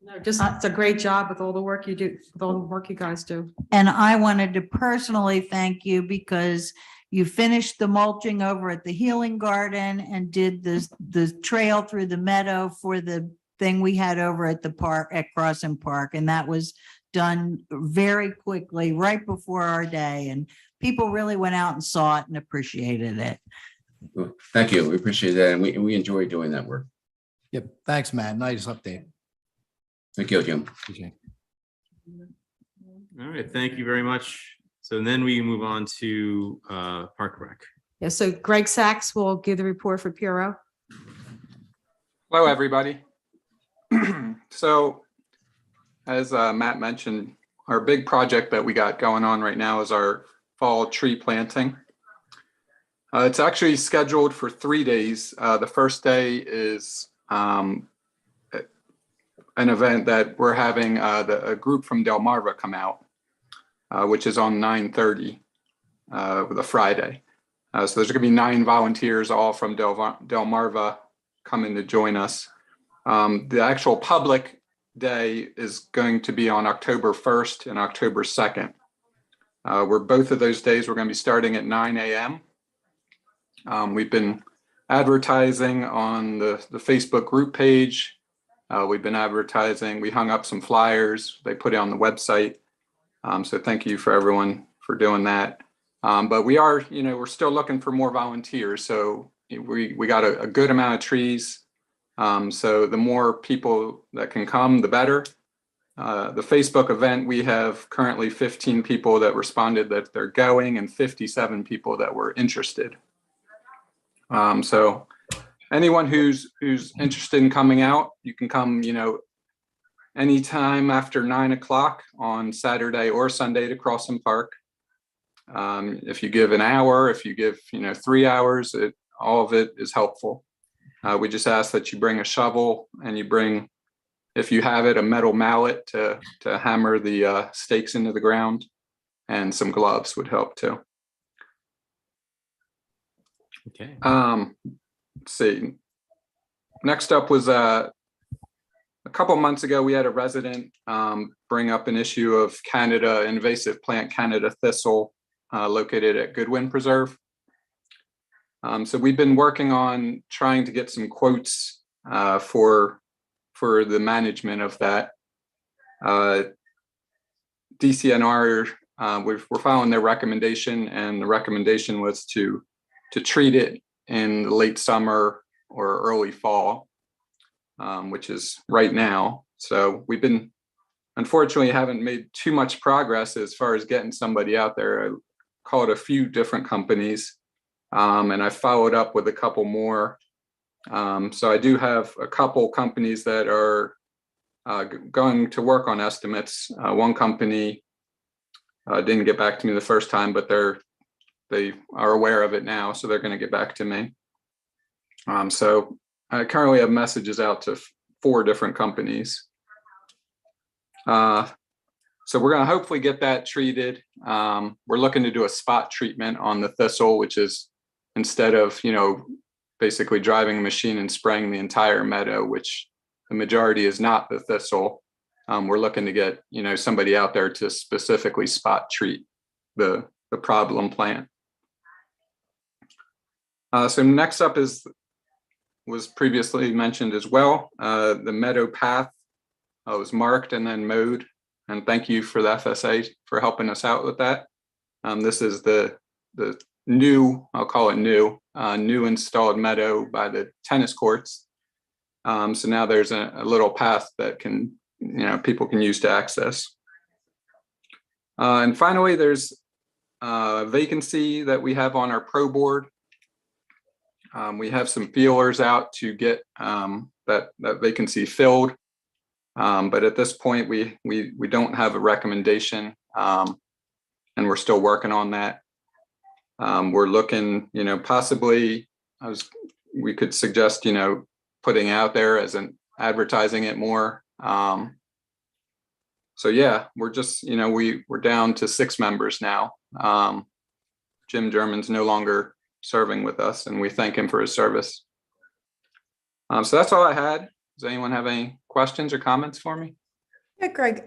No, just, it's a great job with all the work you do, with all the work you guys do. And I wanted to personally thank you because you finished the mulching over at the Healing Garden and did the trail through the meadow for the thing we had over at the park at Crossan Park. And that was done very quickly right before our day. And people really went out and saw it and appreciated it. Well, thank you. We appreciate that. And we enjoy doing that work. Yep. Thanks, Matt. Nice update. Thank you, Jim. Okay. All right, thank you very much. So then we move on to Park Rec. Yeah, so Greg Sachs will give the report for PRO. Hello, everybody. So, as Matt mentioned, our big project that we got going on right now is our fall tree planting. It's actually scheduled for 3 days. The first day is an event that we're having a group from Delmarva come out, which is on 9/30 with a Friday. So there's going to be 9 volunteers, all from Delmarva, coming to join us. The actual public day is going to be on October 1st and October 2nd. Where both of those days we're going to be starting at 9 a.m. We've been advertising on the Facebook group page. We've been advertising. We hung up some flyers. They put it on the website. So thank you for everyone for doing that. But we are, we're still looking for more volunteers. So we got a good amount of trees. So the more people that can come, the better. The Facebook event, we have currently 15 people that responded that they're going and 57 people that were interested. So anyone who's interested in coming out, you can come, anytime after 9 o'clock on Saturday or Sunday to Crossing Park. If you give an hour, if you give, 3 hours, all of it is helpful. We just ask that you bring a shovel and you bring, if you have it, a metal mallet to hammer the stakes into the ground, and some gloves would help too. Okay. Let's see. Next up was a couple months ago, we had a resident bring up an issue of invasive plant Canada thistle located at Goodwin Preserve. So we've been working on trying to get some quotes for the management of that. DCNR, we're following their recommendation, and the recommendation was to treat it in the late summer or early fall, which is right now. So we've been, unfortunately, haven't made too much progress as far as getting somebody out there. I called a few different companies, and I followed up with a couple more. So I do have a couple companies that are going to work on estimates. One company didn't get back to me the first time, but they are aware of it now, so they're going to get back to me. So I currently have messages out to 4 different companies. So we're going to hopefully get that treated. We're looking to do a spot treatment on the thistle, which is instead of, basically driving a machine and spraying the entire meadow, which the majority is not the thistle. We're looking to get, somebody out there to specifically spot treat the problem plant. So next up was previously mentioned as well. The meadow path was marked and then mowed. And thank you for the FSA for helping us out with that. This is the new, I'll call it new installed meadow by the tennis courts. So now there's a little path that can, people can use to access. And finally, there's a vacancy that we have on our pro board. We have some feelers out to get that vacancy filled. But at this point, we don't have a recommendation, and we're still working on that. We're looking, possibly, we could suggest, putting out there as an advertising it more. So yeah, we're just, we're down to 6 members now. Jim German's no longer serving with us, and we thank him for his service. So that's all I had. Does anyone have any questions or comments for me? Yeah, Greg,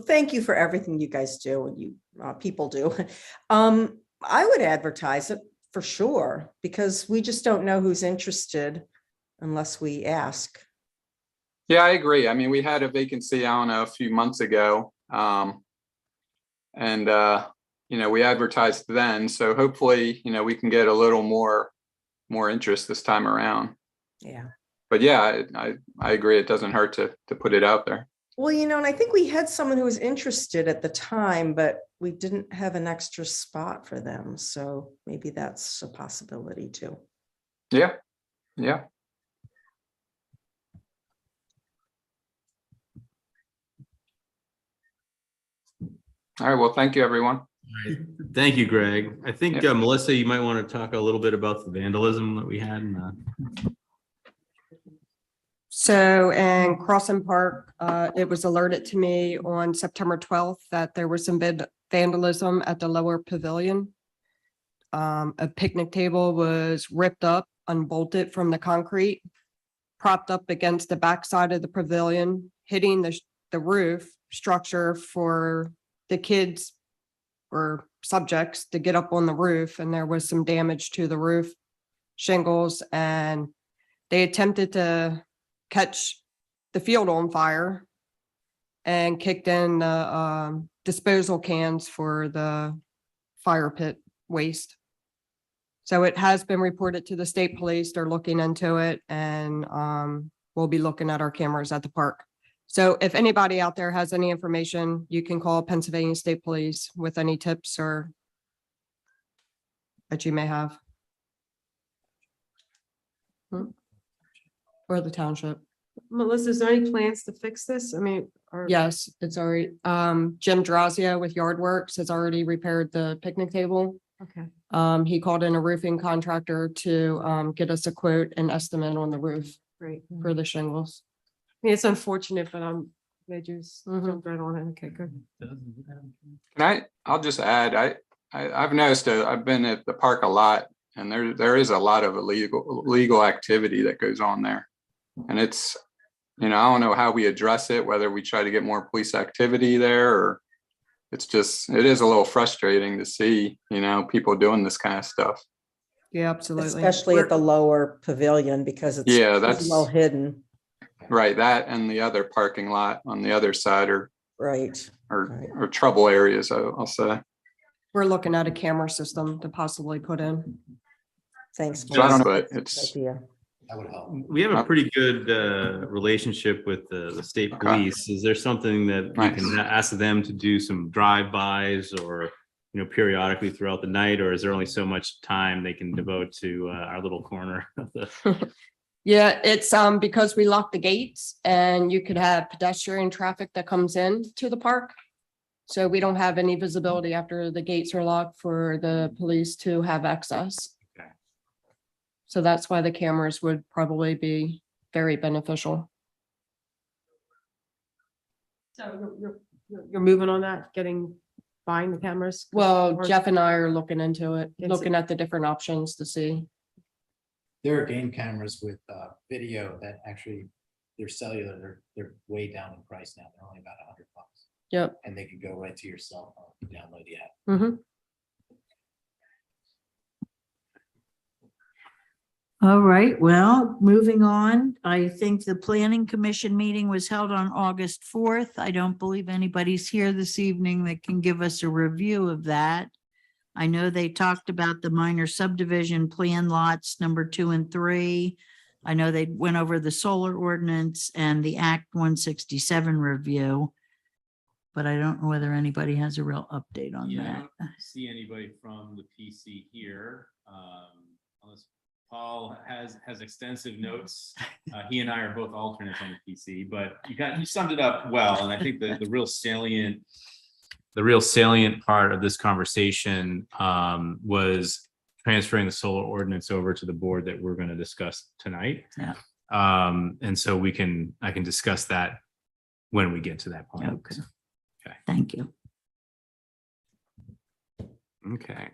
thank you for everything you guys do and you people do. I would advertise it for sure, because we just don't know who's interested unless we ask. Yeah, I agree. I mean, we had a vacancy, I don't know, a few months ago. And we advertised then, so hopefully, we can get a little more interest this time around. Yeah. But yeah, I agree. It doesn't hurt to put it out there. Well, and I think we had someone who was interested at the time, but we didn't have an extra spot for them. So maybe that's a possibility too. Yeah. Yeah. All right. Well, thank you, everyone. Thank you, Greg. I think Yep. Melissa, you might want to talk a little bit about the vandalism that we had. So in Crossing Park, it was alerted to me on September 12th that there was some vandalism at the lower pavilion. A picnic table was ripped up, unbolted from the concrete, propped up against the backside of the pavilion, hitting the roof structure for the kids or subjects to get up on the roof, and there was some damage to the roof shingles, and they attempted to catch the field on fire and kicked in the disposal cans for the fire pit waste. So it has been reported to the state police. They're looking into it, and we'll be looking at our cameras at the park. So if anybody out there has any information, you can call Pennsylvania State Police with any tips or that you may have. Or the township. Melissa, is there any plans to fix this? I mean, Yes, it's already, Jim Drazia with Yard Works has already repaired the picnic table. okay. He called in a roofing contractor to get us a quote and estimate on the roof Great. for the shingles. I mean, it's unfortunate, but they just Mhm. jumped right on it. Okay, good. I'll just add, I've noticed, I've been at the park a lot, and there is a lot of illegal activity that goes on there. And it's, I don't know how we address it, whether we try to get more police activity there, or it is a little frustrating to see, people doing this kind of stuff. Yeah, absolutely. Especially at the lower pavilion because it's Yeah, that's well hidden. right. That and the other parking lot on the other side are Right. trouble areas, I'll say. We're looking at a camera system to possibly put in. Thanks. So I don't know, Melissa. but it's, Idea. That would help. We have a pretty good relationship with the state Okay. police. Is there something that we Nice. can ask them to do some drive-bys or, periodically throughout the night, or is there only so much time they can devote to our little corner of the? Yeah, it's because we lock the gates and you could have pedestrian traffic that comes in to the park. So we don't have any visibility after the gates are locked for the police to have access. Okay. So that's why the cameras would probably be very beneficial. So you're moving on that, buying the cameras? Well, Or- Jeff and I are looking into it, It's- looking at the different options to see. There are game cameras with video that actually, they're cellular, they're way down in price now. They're only about $100. Yep. And they can go right to your cell phone, and download the app. Mhm. All right, well, moving on, I think the planning commission meeting was held on August 4th. I don't believe anybody's here this evening that can give us a review of that. I know they talked about the minor subdivision plan lots number 2 and 3. I know they went over the solar ordinance and the Act 167 review. But I don't know whether anybody has a real update on Yeah, I that. don't see anybody from the PC here. Unless Paul has extensive notes. He and I are both alternates on the PC, but you summed it up well. And I think the real salient part of this conversation was transferring the solar ordinance over to the board that we're going to discuss tonight. Yeah. And so I can discuss that when we get to that point. Okay. Thank you. Okay.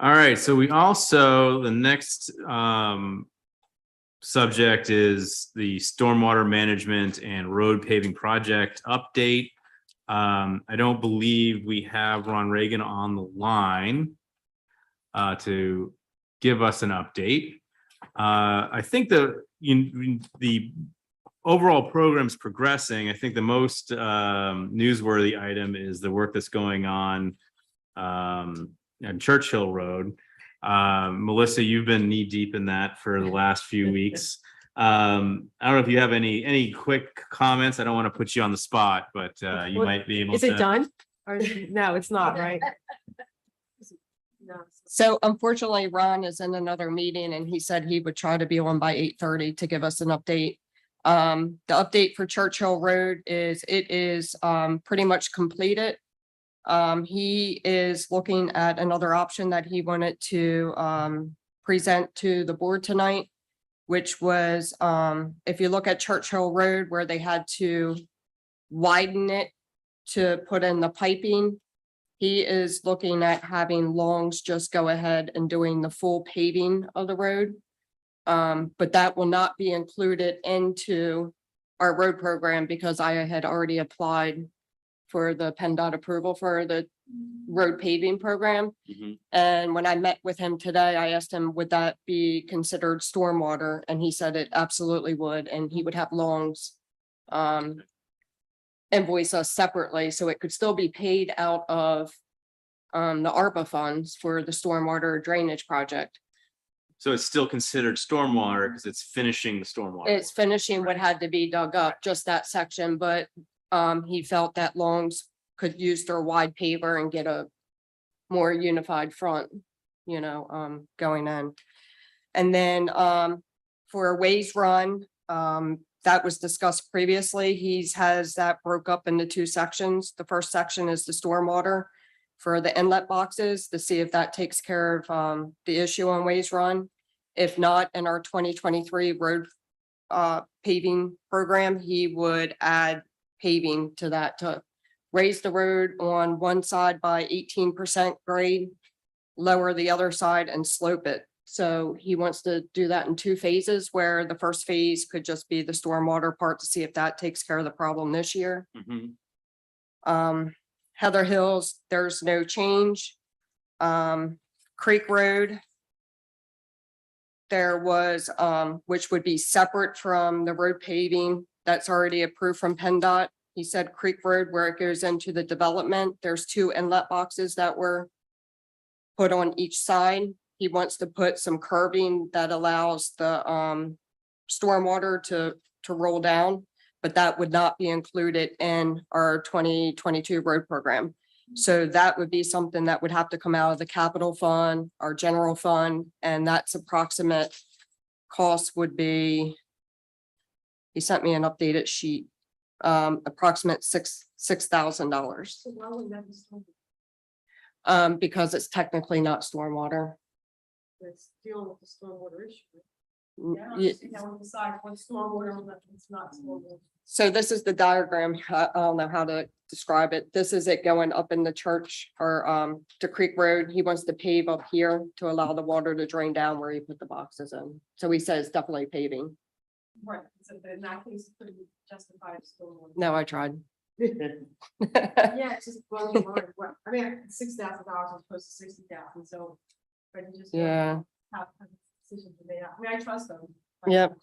All right, so the next subject is the stormwater management and road paving project update. I don't believe we have Ron Reagan on the line to give us an update. I think the overall program's progressing. I think the most newsworthy item is the work that's going on on Churchill Road. Melissa, you've been knee deep in that for the last few weeks. I don't know if you have any quick comments. I don't want to put you on the spot, but you might be able to. Is it done? Or, no, it's not, right? No. So unfortunately, Ron is in another meeting and he said he would try to be on by 8:30 to give us an update. The update for Churchill Road is it is pretty much completed. He is looking at another option that he wanted to present to the board tonight, which was if you look at Churchill Road where they had to widen it to put in the piping. He is looking at having Longs just go ahead and doing the full paving of the road. But that will not be included into our road program because I had already applied for the PennDOT approval for the road paving program. And when I met with him today, I asked him, would that be considered stormwater? And he said it absolutely would, and he would have Longs invoice us separately, so it could still be paid out of the ARPA funds for the stormwater drainage project. So it's still considered stormwater because it's finishing the stormwater. It's finishing what had to be dug up, just that section, but he felt that Longs could use their wide paver and get a more unified front, you know, going in. And then for a Ways Run, that was discussed previously. He has that broke up into two sections. The first section is the stormwater for the inlet boxes to see if that takes care of the issue on Ways Run. If not, in our 2023 road paving program, he would add paving to that to raise the road on one side by 18% grade, lower the other side and slope it. So he wants to do that in two phases, where the first phase could just be the stormwater part to see if that takes care of the problem this year. Heather Hills, there's no change. Creek Road, there was, which would be separate from the road paving that's already approved from PennDOT. He said Creek Road, where it goes into the development, there's two inlet boxes that were put on each side. He wants to put some curbing that allows the stormwater to roll down, but that would not be included in our 2022 road program. So that would be something that would have to come out of the capital fund, our general fund, and that's approximate cost would be, he sent me an updated sheet, approximate $6,000. Because it's technically not stormwater. It's dealing with the stormwater issue. Yeah. It's not stormwater. So this is the diagram. I don't know how to describe it. This is it going up in the church or to Creek Road. He wants to pave up here to allow the water to drain down where he put the boxes in. So he says definitely paving. Right, so in that case, could be justified stormwater. No, I tried. Yeah, it's just blowing my mind. I mean, $6,000 as opposed to 60,000, so. But you just Yeah. have a decision to make. I mean, I trust them. Yep.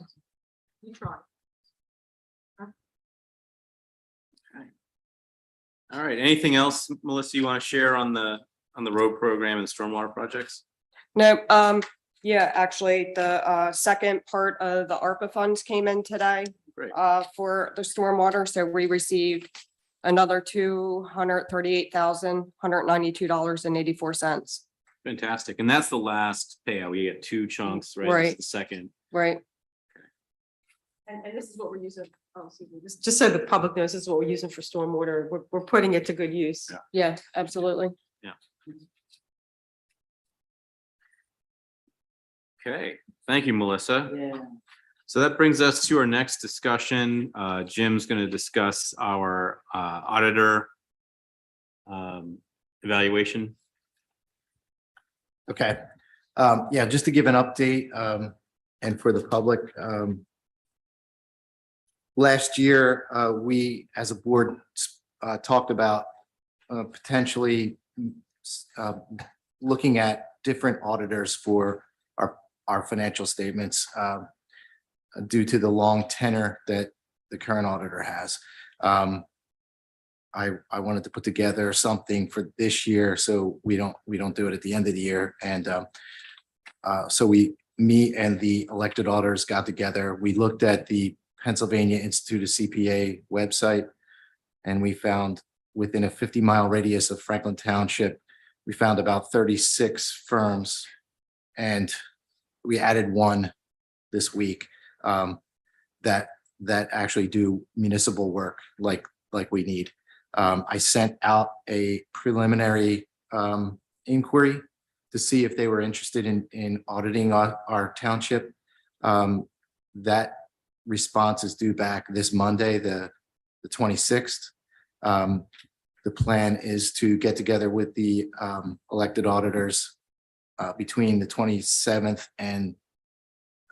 You try. All right. Anything else, Melissa, you want to share on the road program and stormwater projects? No, yeah, actually, the second part of the ARPA funds came in today. Great. For the stormwater, so we received another $238,192.84. Fantastic. And that's the last payout. We get two chunks, right? Right. This is the second. Right. And this is what we're using. Oh, excuse me. Just so the public knows, this is what we're using for stormwater. We're putting it to good use. Yeah. Yeah, absolutely. Yeah. Okay. Thank you, Melissa. Yeah. So that brings us to our next discussion. Jim's going to discuss our auditor evaluation. Okay. Yeah, just to give an update and for the public. Last year, we as a board talked about potentially looking at different auditors for our financial statements due to the long tenor that the current auditor has. I wanted to put together something for this year, so we don't do it at the end of the year. And so me and the elected auditors got together. We looked at the Pennsylvania Institute of CPA website, and we found within a 50-mile radius of Franklin Township, we found about 36 firms, and we added one this week that actually do municipal work like we need. I sent out a preliminary inquiry to see if they were interested in auditing our township. That response is due back this Monday, the 26th. The plan is to get together with the elected auditors between the 27th and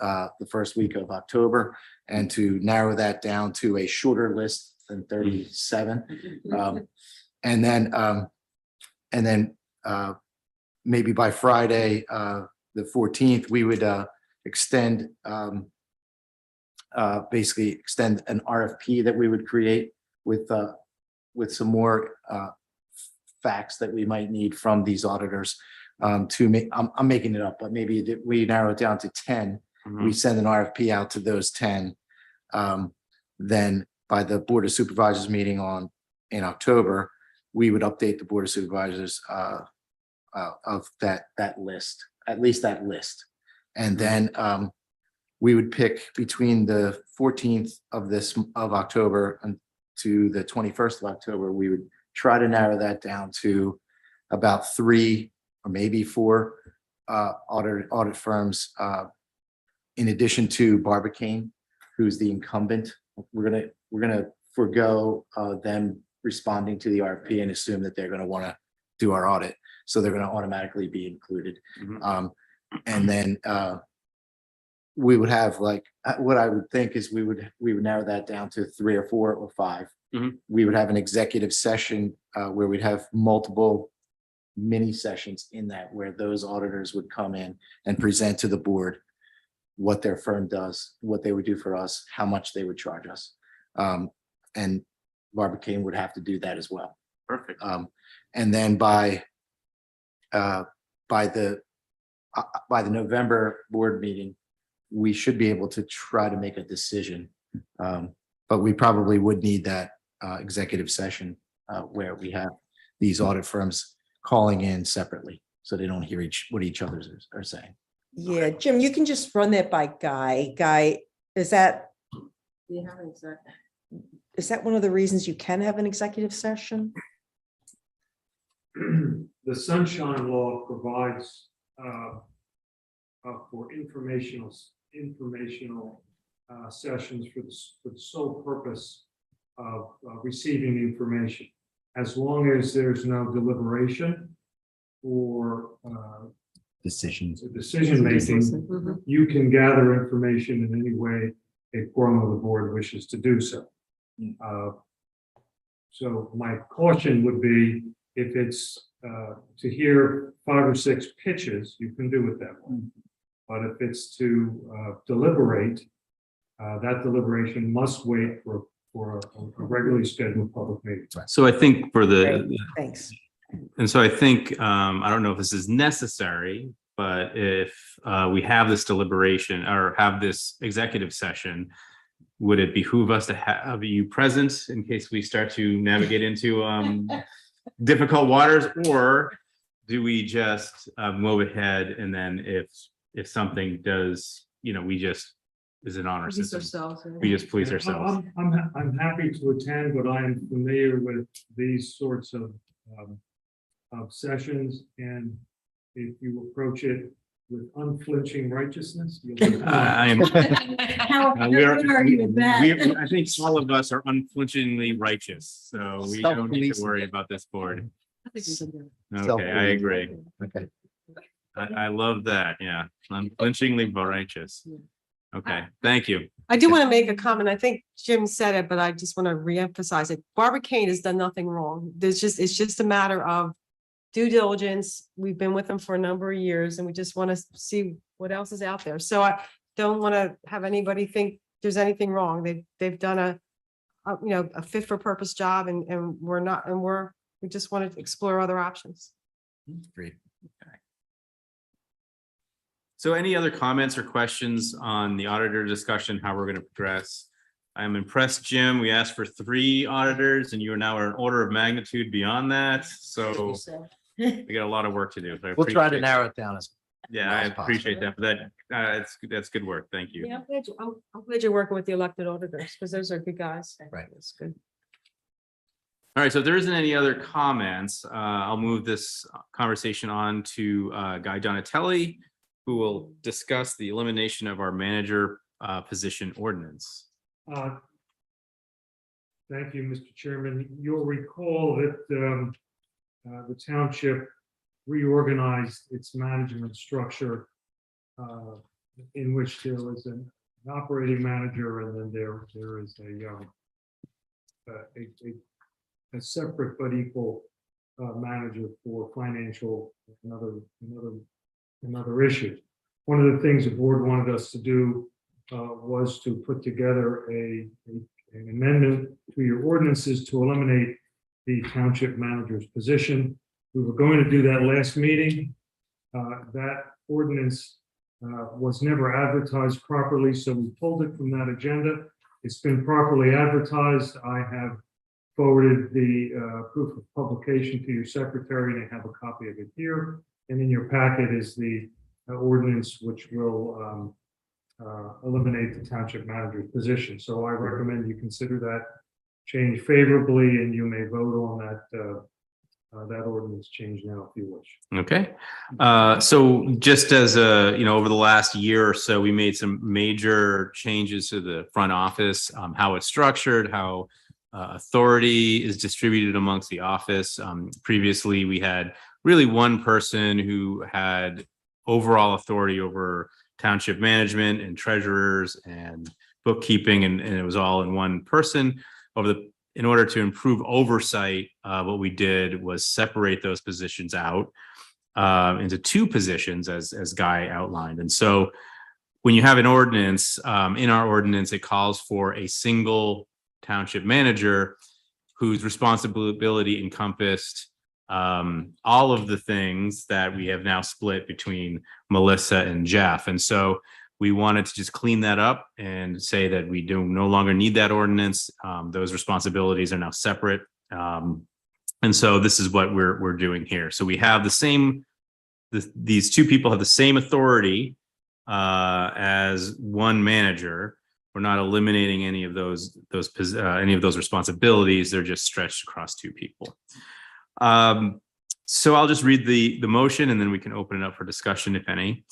the first week of October, and to narrow that down to a shorter list than 37. And then maybe by Friday, the 14th, we would basically extend an RFP that we would create with some more facts that we might need from these auditors to make. I'm making it up, but maybe we narrow it down to 10. We send an RFP out to those 10. Then by the Board of Supervisors meeting in October, we would update the Board of Supervisors of that list, at least that list. And then we would pick between the 14th of October and to the 21st of October, we would try to narrow that down to about 3 or maybe 4 audit firms, in addition to Barbicane, who's the incumbent. We're gonna forego them responding to the RFP and assume that they're gonna want to do our audit, so they're gonna automatically be included. And then we would have, like, what I would think is we would narrow that down to 3 or 4 or 5. We would have an executive session where we'd have multiple mini sessions in that, where those auditors would come in and present to the board what their firm does, what they would do for us, how much they would charge us. And Barbicane would have to do that as well. Perfect. And then by the November board meeting, we should be able to try to make a decision. But we probably would need that executive session where we have these audit firms calling in separately, so they don't hear what each other are saying. Yeah, Jim, you can just run that by Guy. Guy, is that one of the reasons you can have an executive session? The Sunshine Law provides for informational sessions for the sole purpose of receiving information. As long as there's no deliberation or decision making, you can gather information in any way a quorum of the board wishes to do so. So my caution would be, if it's to hear 5 or 6 pitches, you can do it that way. But if it's to deliberate, that deliberation must wait for a regularly scheduled public meeting. So I think for Thanks. and so I think, I don't know if this is necessary, but if we have this deliberation or have this executive session, would it behoove us to have you present in case we start to navigate into difficult waters, or do we just move ahead, and then if something does, we just is an honor system. We just police ourselves. I'm happy to attend, but I am familiar with these sorts of sessions, and if you approach it with unflinching righteousness, you'll be fine. I am. How good are you at that? I think all of us are unflinchingly righteous, so we don't need to worry about this board. Okay, I agree. Okay. I love that. Yeah, unflinchingly righteous. Okay, thank you. I do want to make a comment. I think Jim said it, but I just want to reemphasize it. Barbicane has done nothing wrong. It's just a matter of due diligence. We've been with them for a number of years, and we just want to see what else is out there. So I don't want to have anybody think there's anything wrong. They've done a fit for purpose job and we're not, and we just want to explore other options. Great. Okay. So any other comments or questions on the auditor discussion, how we're going to progress? I'm impressed, Jim. We asked for 3 auditors and you are now an order of magnitude beyond that. So we got a lot of work to do. We'll try to narrow it down as. Yeah, I appreciate that. But that's good work. Thank you. Yeah, I'm glad you're working with the elected auditors because those are good guys. Right. That's good. All right, so if there isn't any other comments, I'll move this conversation on to Guy Donatelli, who will discuss the elimination of our manager position ordinance. Thank you, Mr. Chairman. You'll recall that the township reorganized its management structure in which there was an operating manager and then there is a separate but equal manager for financial and other issues. One of the things the board wanted us to do was to put together an amendment to your ordinances to eliminate the township manager's position. We were going to do that last meeting. That ordinance was never advertised properly, so we pulled it from that agenda. It's been properly advertised. I have forwarded the proof of publication to your secretary, and I have a copy of it here. And in your packet is the ordinance which will eliminate the township manager's position. So I recommend you consider that change favorably, and you may vote on that ordinance change now if you wish. Okay. So just as over the last year or so, we made some major changes to the front office, how it's structured, how authority is distributed amongst the office. Previously, we had really one person who had overall authority over township management and treasurers and bookkeeping, and it was all in one person. In order to improve oversight, what we did was separate those positions out into 2 positions, as Guy outlined. And so when you have an ordinance, in our ordinance, it calls for a single township manager whose responsibility encompassed all of the things that we have now split between Melissa and Jeff. And so we wanted to just clean that up and say that we no longer need that ordinance. Those responsibilities are now separate. And so this is what we're doing here. So we have these 2 people have the same authority as one manager. We're not eliminating any of those responsibilities. They're just stretched across 2 people. So I'll just read the motion and then we can open it up for discussion, if any.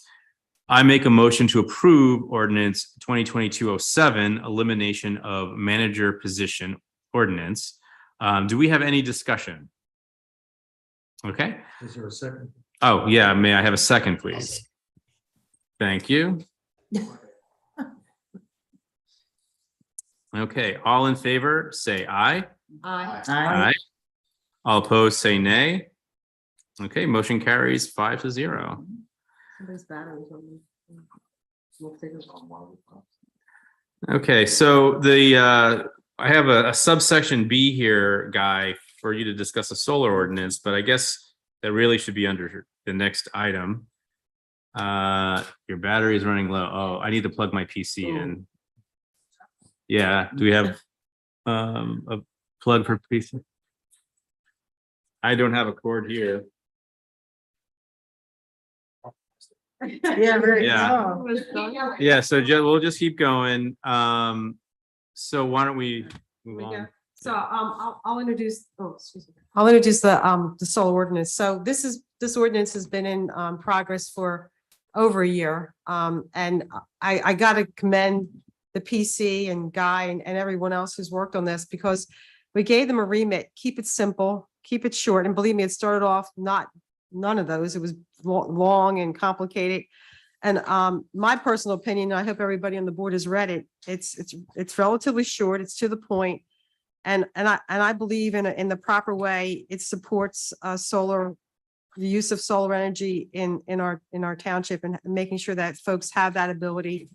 I make a motion to approve ordinance 2022-07, elimination of manager position ordinance. Do we have any discussion? Okay. Is there a second? Oh, yeah. May I have a second, please? Thank you. Okay. All in favor, say aye. Aye. Aye. All opposed, say nay. Okay. Motion carries 5-0. Okay, so I have a subsection B here, Guy, for you to discuss a solar ordinance, but I guess that really should be under the next item. Your battery is running low. Oh, I need to plug my PC in. Yeah, do we have a plug for PC? I don't have a cord here. Yeah, very. Yeah. Yeah, so we'll just keep going. So why don't we move on? So I'll introduce. Oh, excuse me. I'll introduce the solar ordinance. So this ordinance has been in progress for over a year. And I got to commend the PC and Guy and everyone else who's worked on this, because we gave them a remit. Keep it simple, keep it short, and believe me, it started off none of those. It was long and complicated. And my personal opinion, I hope everybody on the board has read it. It's relatively short. It's to the point, and I believe in the proper way. It supports the use of solar energy in our township, and making sure that folks have that ability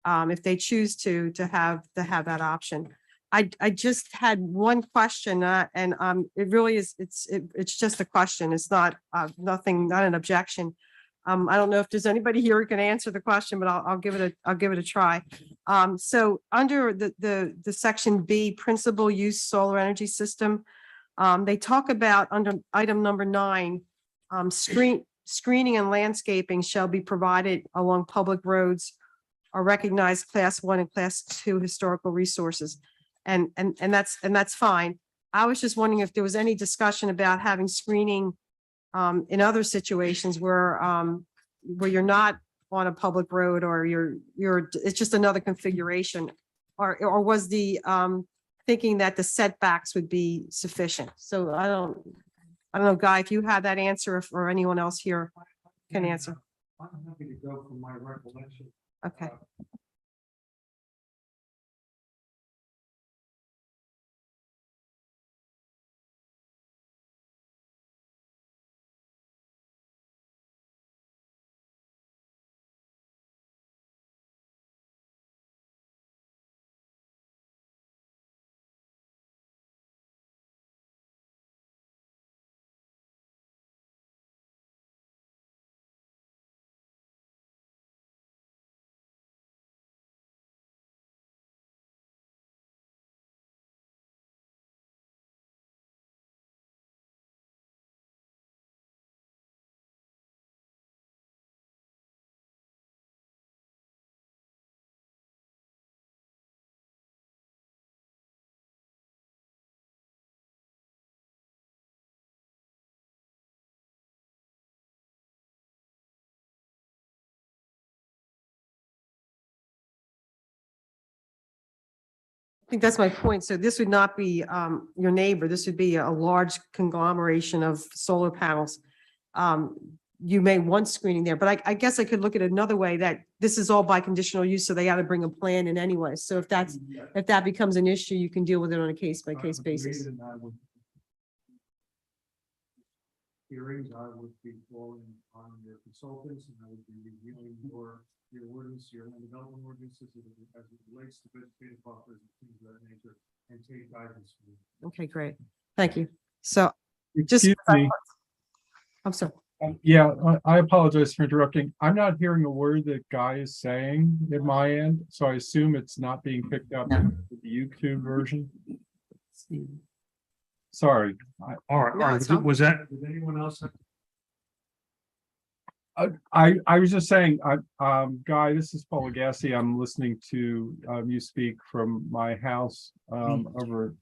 if they choose to have that option. I just had one question, and it really is, it's just a question. It's not, nothing, not an objection. I don't know if there's anybody here who can answer the question, but I'll give it a try. So under the section B, principal use solar energy system, they talk about under item number 9, screening and landscaping shall be provided along public roads or recognized class 1 and class 2 historical resources. And that's fine. I was just wondering if there was any discussion about having screening in other situations where you're not on a public road or it's just another configuration, or was the thinking that the setbacks would be sufficient? So I don't know, Guy, if you have that answer, or anyone else here can answer. I'm happy to go from my recollection. Okay. I think that's my point. So this would not be your neighbor. This would be a large conglomeration of solar panels. You may want screening there, but I guess I could look at it another way, that this is all by conditional use, so they got to bring a plan in anyway. So if that becomes an issue, you can deal with it on a case by case basis. Hearings, I would be calling on your consultants, and I would be reviewing your ordinance, your land development ordinances as it relates to vegetative buffers and things of that nature, and take guidance from you. Okay, great. Thank you. So just, Excuse me. I'm sorry. Yeah, I apologize for interrupting. I'm not hearing a word that Guy is saying at my end, so I assume it's not being picked up in the YouTube version. Sorry. All right, No, it's fine. was that, did anyone else have? I was just saying, Guy, this is Paul Agassi. I'm listening to you speak from my house over,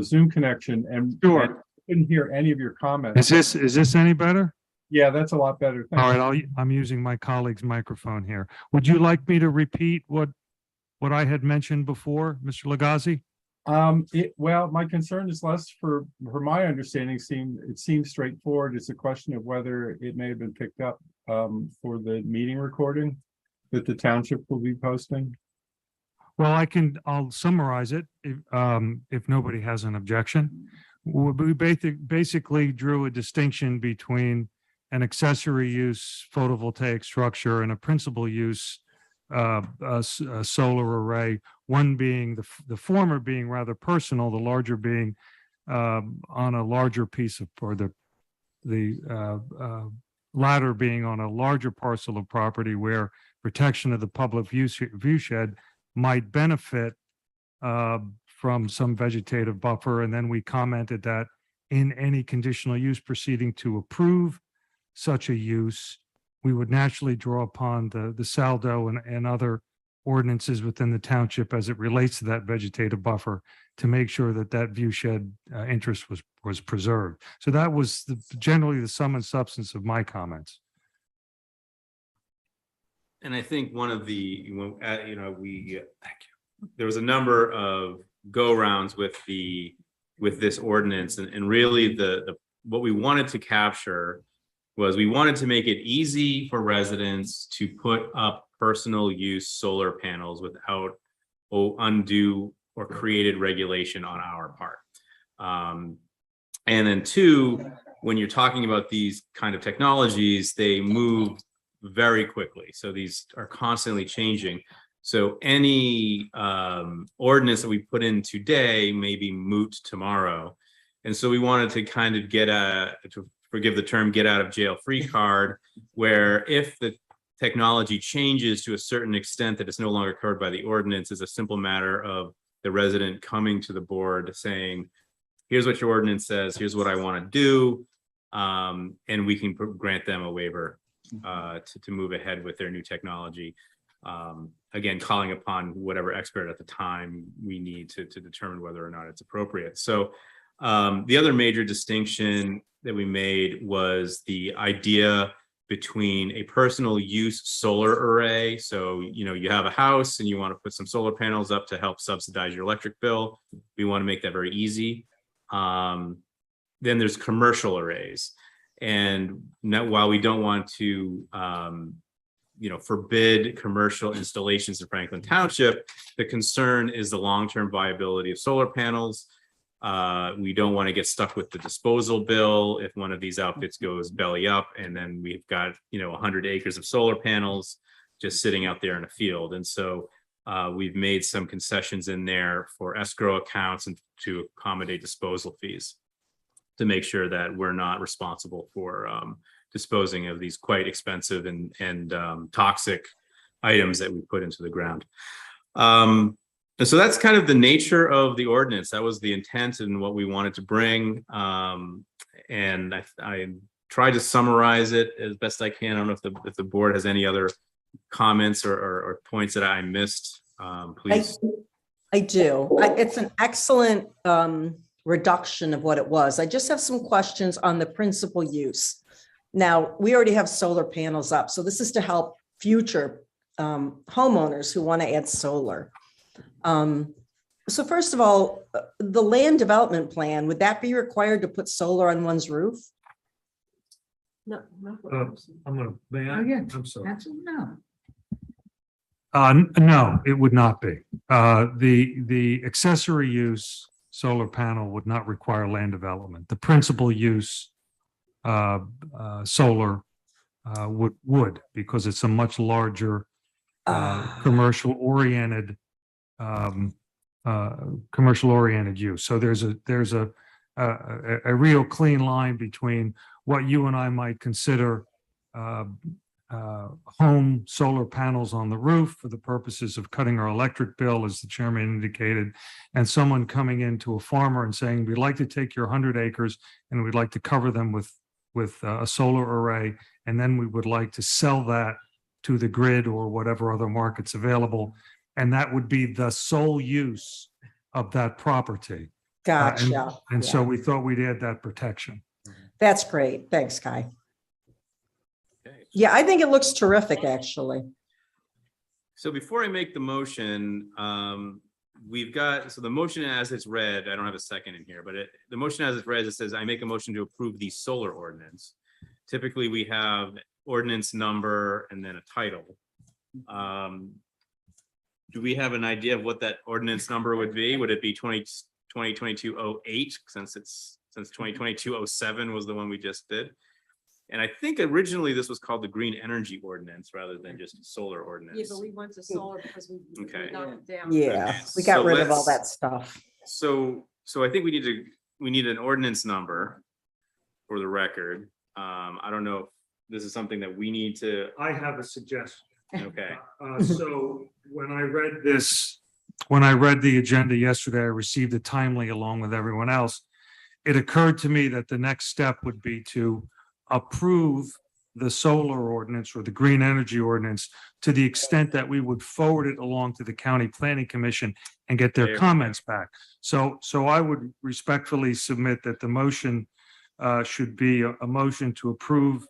Zoom connection, and Sure. I couldn't hear any of your comments. Is this any better? Yeah, that's a lot better. Thank All you. right, I'm using my colleague's microphone here. Would you like me to repeat what I had mentioned before, Mr. Legazi? Well, my concern is less for my understanding, it seems straightforward. It's a question of whether it may have been picked up for the meeting recording that the township will be posting. Well, I'll summarize it if nobody has an objection. We basically drew a distinction between an accessory use photovoltaic structure and a principal use a solar array, one being the former being rather personal, the larger being on a larger piece of, or the latter being on a larger parcel of property where protection of the public view shed might benefit from some vegetative buffer. And then we commented that in any conditional use proceeding to approve such a use, we would naturally draw upon the saldo and other ordinances within the township as it relates to that vegetative buffer to make sure that that view shed interest was preserved. So that was generally the sum and substance of my comments. And I think one of the, there was a number of go rounds with this ordinance, and really what we wanted to capture was we wanted to make it easy for residents to put up personal use solar panels without undue or created regulation on our part. And then two, when you're talking about these kind of technologies, they move very quickly. So these are constantly changing. So any ordinance that we put in today may be moot tomorrow. And so we wanted to kind of to forgive the term, get out of jail free card, where if the technology changes to a certain extent that it's no longer covered by the ordinance, is a simple matter of the resident coming to the board saying, here's what your ordinance says, here's what I want to do. And we can grant them a waiver to move ahead with their new technology. Again, calling upon whatever expert at the time we need to determine whether or not it's appropriate. So the other major distinction that we made was the idea between a personal use solar array. So, you have a house and you want to put some solar panels up to help subsidize your electric bill. We want to make that very easy. Then there's commercial arrays. And while we don't want to, forbid commercial installations in Franklin Township, the concern is the long-term viability of solar panels. We don't want to get stuck with the disposal bill if one of these outfits goes belly up, and then we've got 100 acres of solar panels just sitting out there in a field. And so we've made some concessions in there for escrow accounts and to accommodate disposal fees to make sure that we're not responsible for disposing of these quite expensive and toxic items that we put into the ground. And so that's kind of the nature of the ordinance. That was the intent and what we wanted to bring. And I tried to summarize it as best I can. I don't know if the board has any other comments or points that I missed. Please. I do. It's an excellent reduction of what it was. I just have some questions on the principal use. Now, we already have solar panels up, so this is to help future homeowners who want to add solar. So first of all, the land development plan, would that be required to put solar on one's roof? No. May I? Oh, yeah. I'm sorry. That's no. No, it would not be. The accessory use solar panel would not require land development. The principal use solar would, because it's a much larger commercial oriented use. So there's a real clean line between what you and I might consider home solar panels on the roof for the purposes of cutting our electric bill, as the chairman indicated, and someone coming into a farmer and saying, we'd like to take your 100 acres and we'd like to cover them with a solar array, and then we would like to sell that to the grid or whatever other markets available, and that would be the sole use of that property. Gotcha. So we thought we'd add that protection. That's great. Thanks, Kai. Okay. Yeah, I think it looks terrific, actually. So before I make the motion, the motion as it's read, I don't have a second in here, but the motion as it's read, it says, I make a motion to approve the solar ordinance. Typically, we have ordinance number and then a title. Do we have an idea of what that ordinance number would be? Would it be 2022-08 since 2022-07 was the one we just did? And I think originally this was called the Green Energy Ordinance rather than just solar ordinance. Yeah, but we went to solar because we knocked it down. Yeah, Okay, we got so rid of all let's- that stuff. So I think we need an ordinance number for the record. I don't know if this is something that we need to, I have a suggestion. okay. So when I read this, When I read the agenda yesterday, I received it timely along with everyone else. It occurred to me that the next step would be to approve the solar ordinance or the green energy ordinance to the extent that we would forward it along to the county planning commission and get their comments back. So I would respectfully submit that the motion should be a motion to approve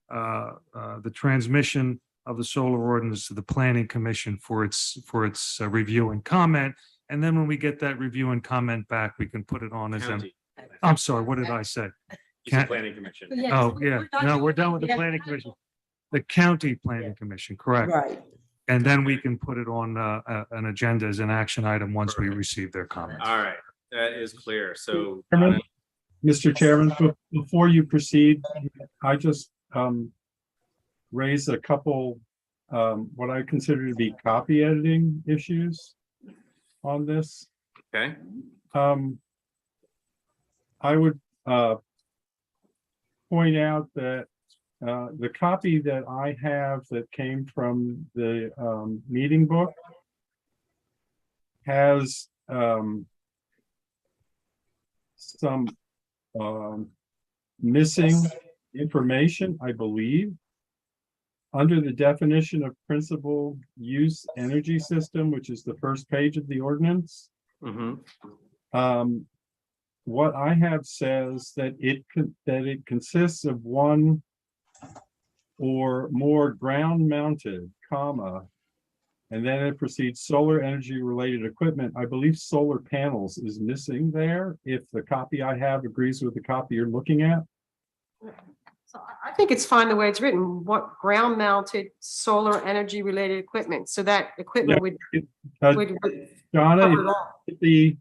the transmission of the solar ordinance to the planning commission for its review and comment. And then when we get that review and comment back, we can put it on as County. I'm sorry, what did I say? You said planning commission. Oh, yeah, no, we're done with the planning commission. The county planning commission, correct. Right. And then we can put it on an agenda as an action item once we receive their comments. All right, that is clear. So Mr. Chairman, before you proceed, I just raise a couple what I consider to be copy editing issues on this. Okay. I would point out that the copy that I have that came from the meeting book has some missing information, I believe. Under the definition of principal use energy system, which is the first page of the ordinance, what I have says that it consists of one or more ground mounted, comma, and then it proceeds solar energy related equipment. I believe solar panels is missing there. If the copy I have agrees with the copy you're looking at. So I think it's fine the way it's written, what ground mounted solar energy related equipment. So that equipment would Donna, cover it all. the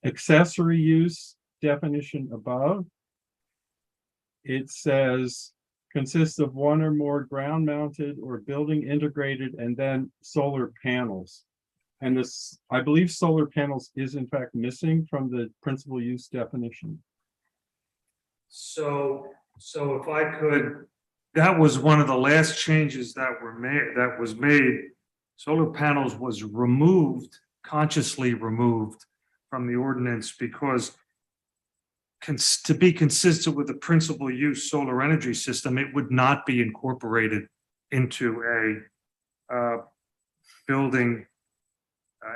accessory use definition above, it says consists of one or more ground mounted or building integrated and then solar panels. And this, I believe solar panels is in fact missing from the principal use definition. So if I could, that was one of the last changes that was made. Solar panels was removed, consciously removed from the ordinance because to be consistent with the principal use solar energy system, it would not be incorporated into a building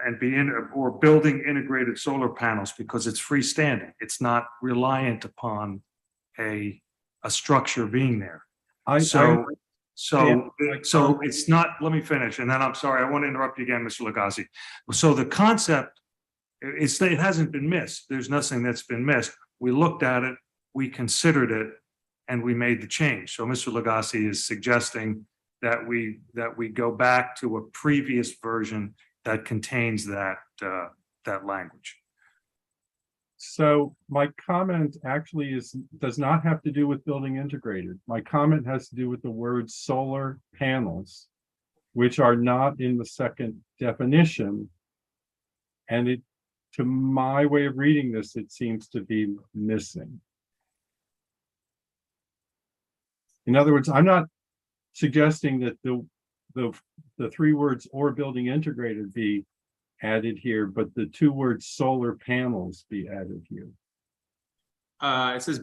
and be in or building integrated solar panels because it's freestanding. It's not reliant upon a structure being there. So it's not, let me finish, and then I'm sorry, I want to interrupt you again, Mr. Lagasse. So the concept, it hasn't been missed. There's nothing that's been missed. We looked at it, we considered it, and we made the change. So Mr. Lagasse is suggesting that we go back to a previous version that contains that language. So my comment actually does not have to do with building integrated. My comment has to do with the word solar panels, which are not in the second definition. And it, to my way of reading this, it seems to be missing. In other words, I'm not suggesting that the three words or building integrated be added here, but the two words solar panels be added here. It says,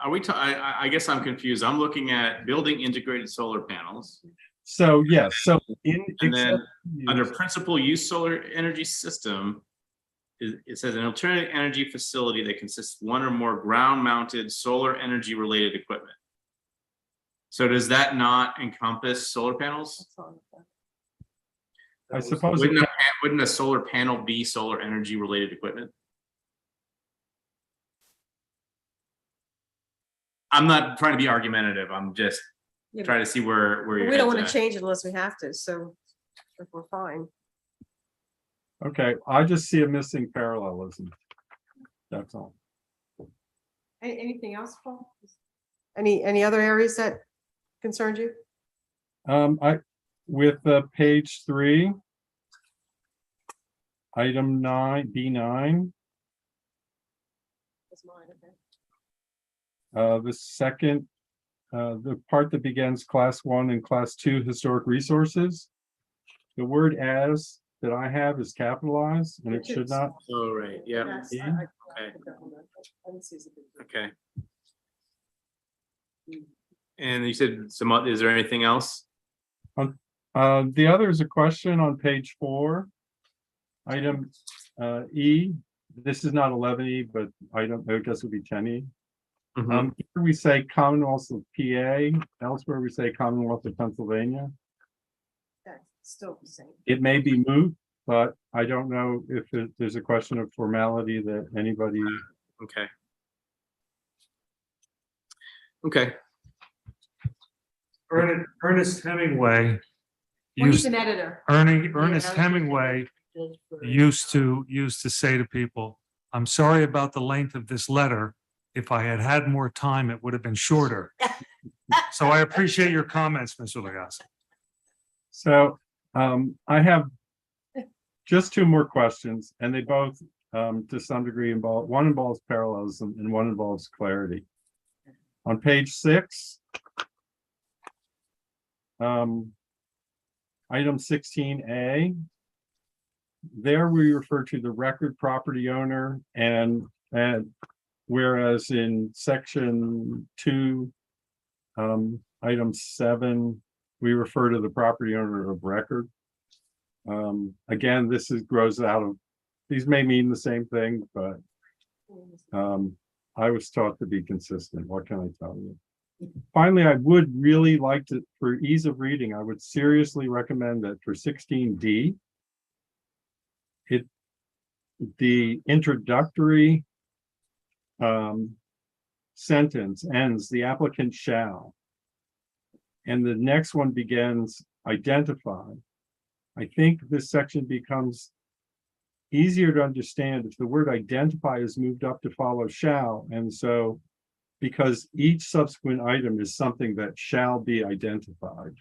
are we, I guess I'm confused. I'm looking at building integrated solar panels. So yes, so and then under principal use solar energy system, it says an alternative energy facility that consists of one or more ground mounted solar energy related equipment. So does that not encompass solar panels? I suppose wouldn't a solar panel be solar energy related equipment? I'm not trying to be argumentative. I'm just trying to see where we don't want to change it unless we have to. So if we're fine. Okay, I just see a missing parallelism. That's all. Anything else, Paul? Any other areas that concerned you? With page 3, item 9, B9. That's mine, okay. The second, the part that begins class 1 and class 2 historic resources. The word as that I have is capitalized and it should not. Oh, right. Yeah. Okay. And you said is there anything else? The other is a question on page 4, item E. This is not 11E, but I guess it would be 10E. Here we say Commonwealth of PA, elsewhere we say Commonwealth of Pennsylvania. That's still the same. It may be moot, but I don't know if there's a question of formality that anybody. Okay. Okay. Ernest Hemingway. Well, he's an editor. Ernest Hemingway used to say to people, "I'm sorry about the length of this letter. If I had had more time, it would have been shorter." So I appreciate your comments, Mr. Lagasse. So I have just two more questions, and they both to some degree one involves parallelism and one involves clarity. On page 6, item 16A, there we refer to the record property owner, and whereas in section 2, item 7, we refer to the property owner of record. Again, this grows out of, these may mean the same thing, but I was taught to be consistent. What can I tell you? Finally, I would really like to, for ease of reading, I would seriously recommend that for 16D, the introductory sentence ends, the applicant shall, and the next one begins identify. I think this section becomes easier to understand if the word identify is moved up to follow shall, and so because each subsequent item is something that shall be identified.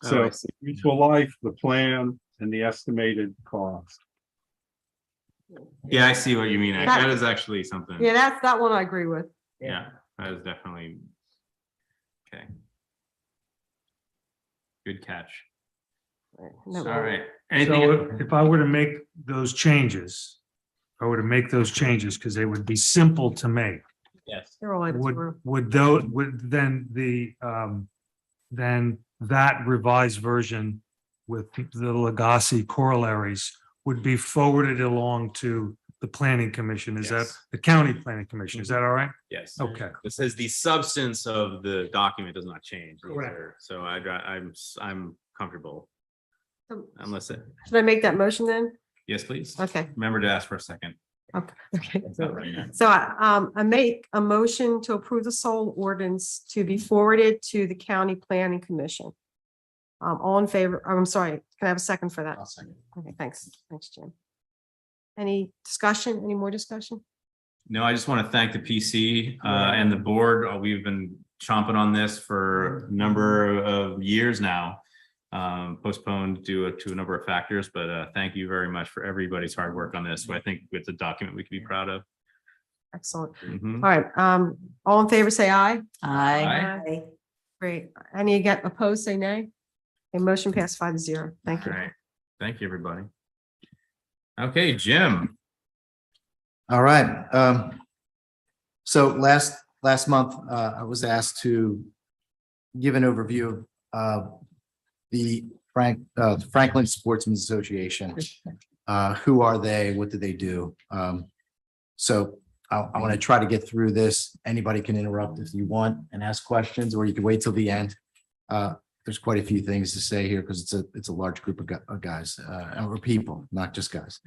So I see. useful life, the plan, and the estimated cost. Yeah, I see what you mean. That is actually something. Yeah, that one I agree with. Yeah, that is definitely. Okay. Good catch. No, All right. Anything? So if I were to make those changes, because they would be simple to make. Yes. they're all items were- Would then that revised version with the Lagasse corollaries would be forwarded along to the planning commission? Is that Yes. the county planning commission? Is that all right? Yes. Okay. It says the substance of the document does not change. These Correct. are- So I'm comfortable unless it, Should I make that motion then? yes, please. Okay, Remember to ask for a second. okay. It's not right now. So I make a motion to approve the sole ordinance to be forwarded to the county planning commission. All in favor, I'm sorry, can I have a second for that? I'll second. Okay, thanks. Thanks, Jim. Any discussion, any more discussion? No, I just want to thank the PC and the board. We've been chomping on this for a number of years now. Postponed due to a number of factors, but thank you very much for everybody's hard work on this. So I think it's a document we can be proud of. Excellent. Mhm. All right, all in favor, say aye. Aye. Great. Any again opposed, say nay. A motion passed 5-0. Thank you. All right. Thank you, everybody. Okay, Jim. All right. So last month, I was asked to give an overview of the Franklin Sportsmans Association. Who are they? What do they do? So I want to try to get through this. Anybody can interrupt if you want and ask questions, or you can wait till the end. There's quite a few things to say here because it's a large group of guys or people, not just guys.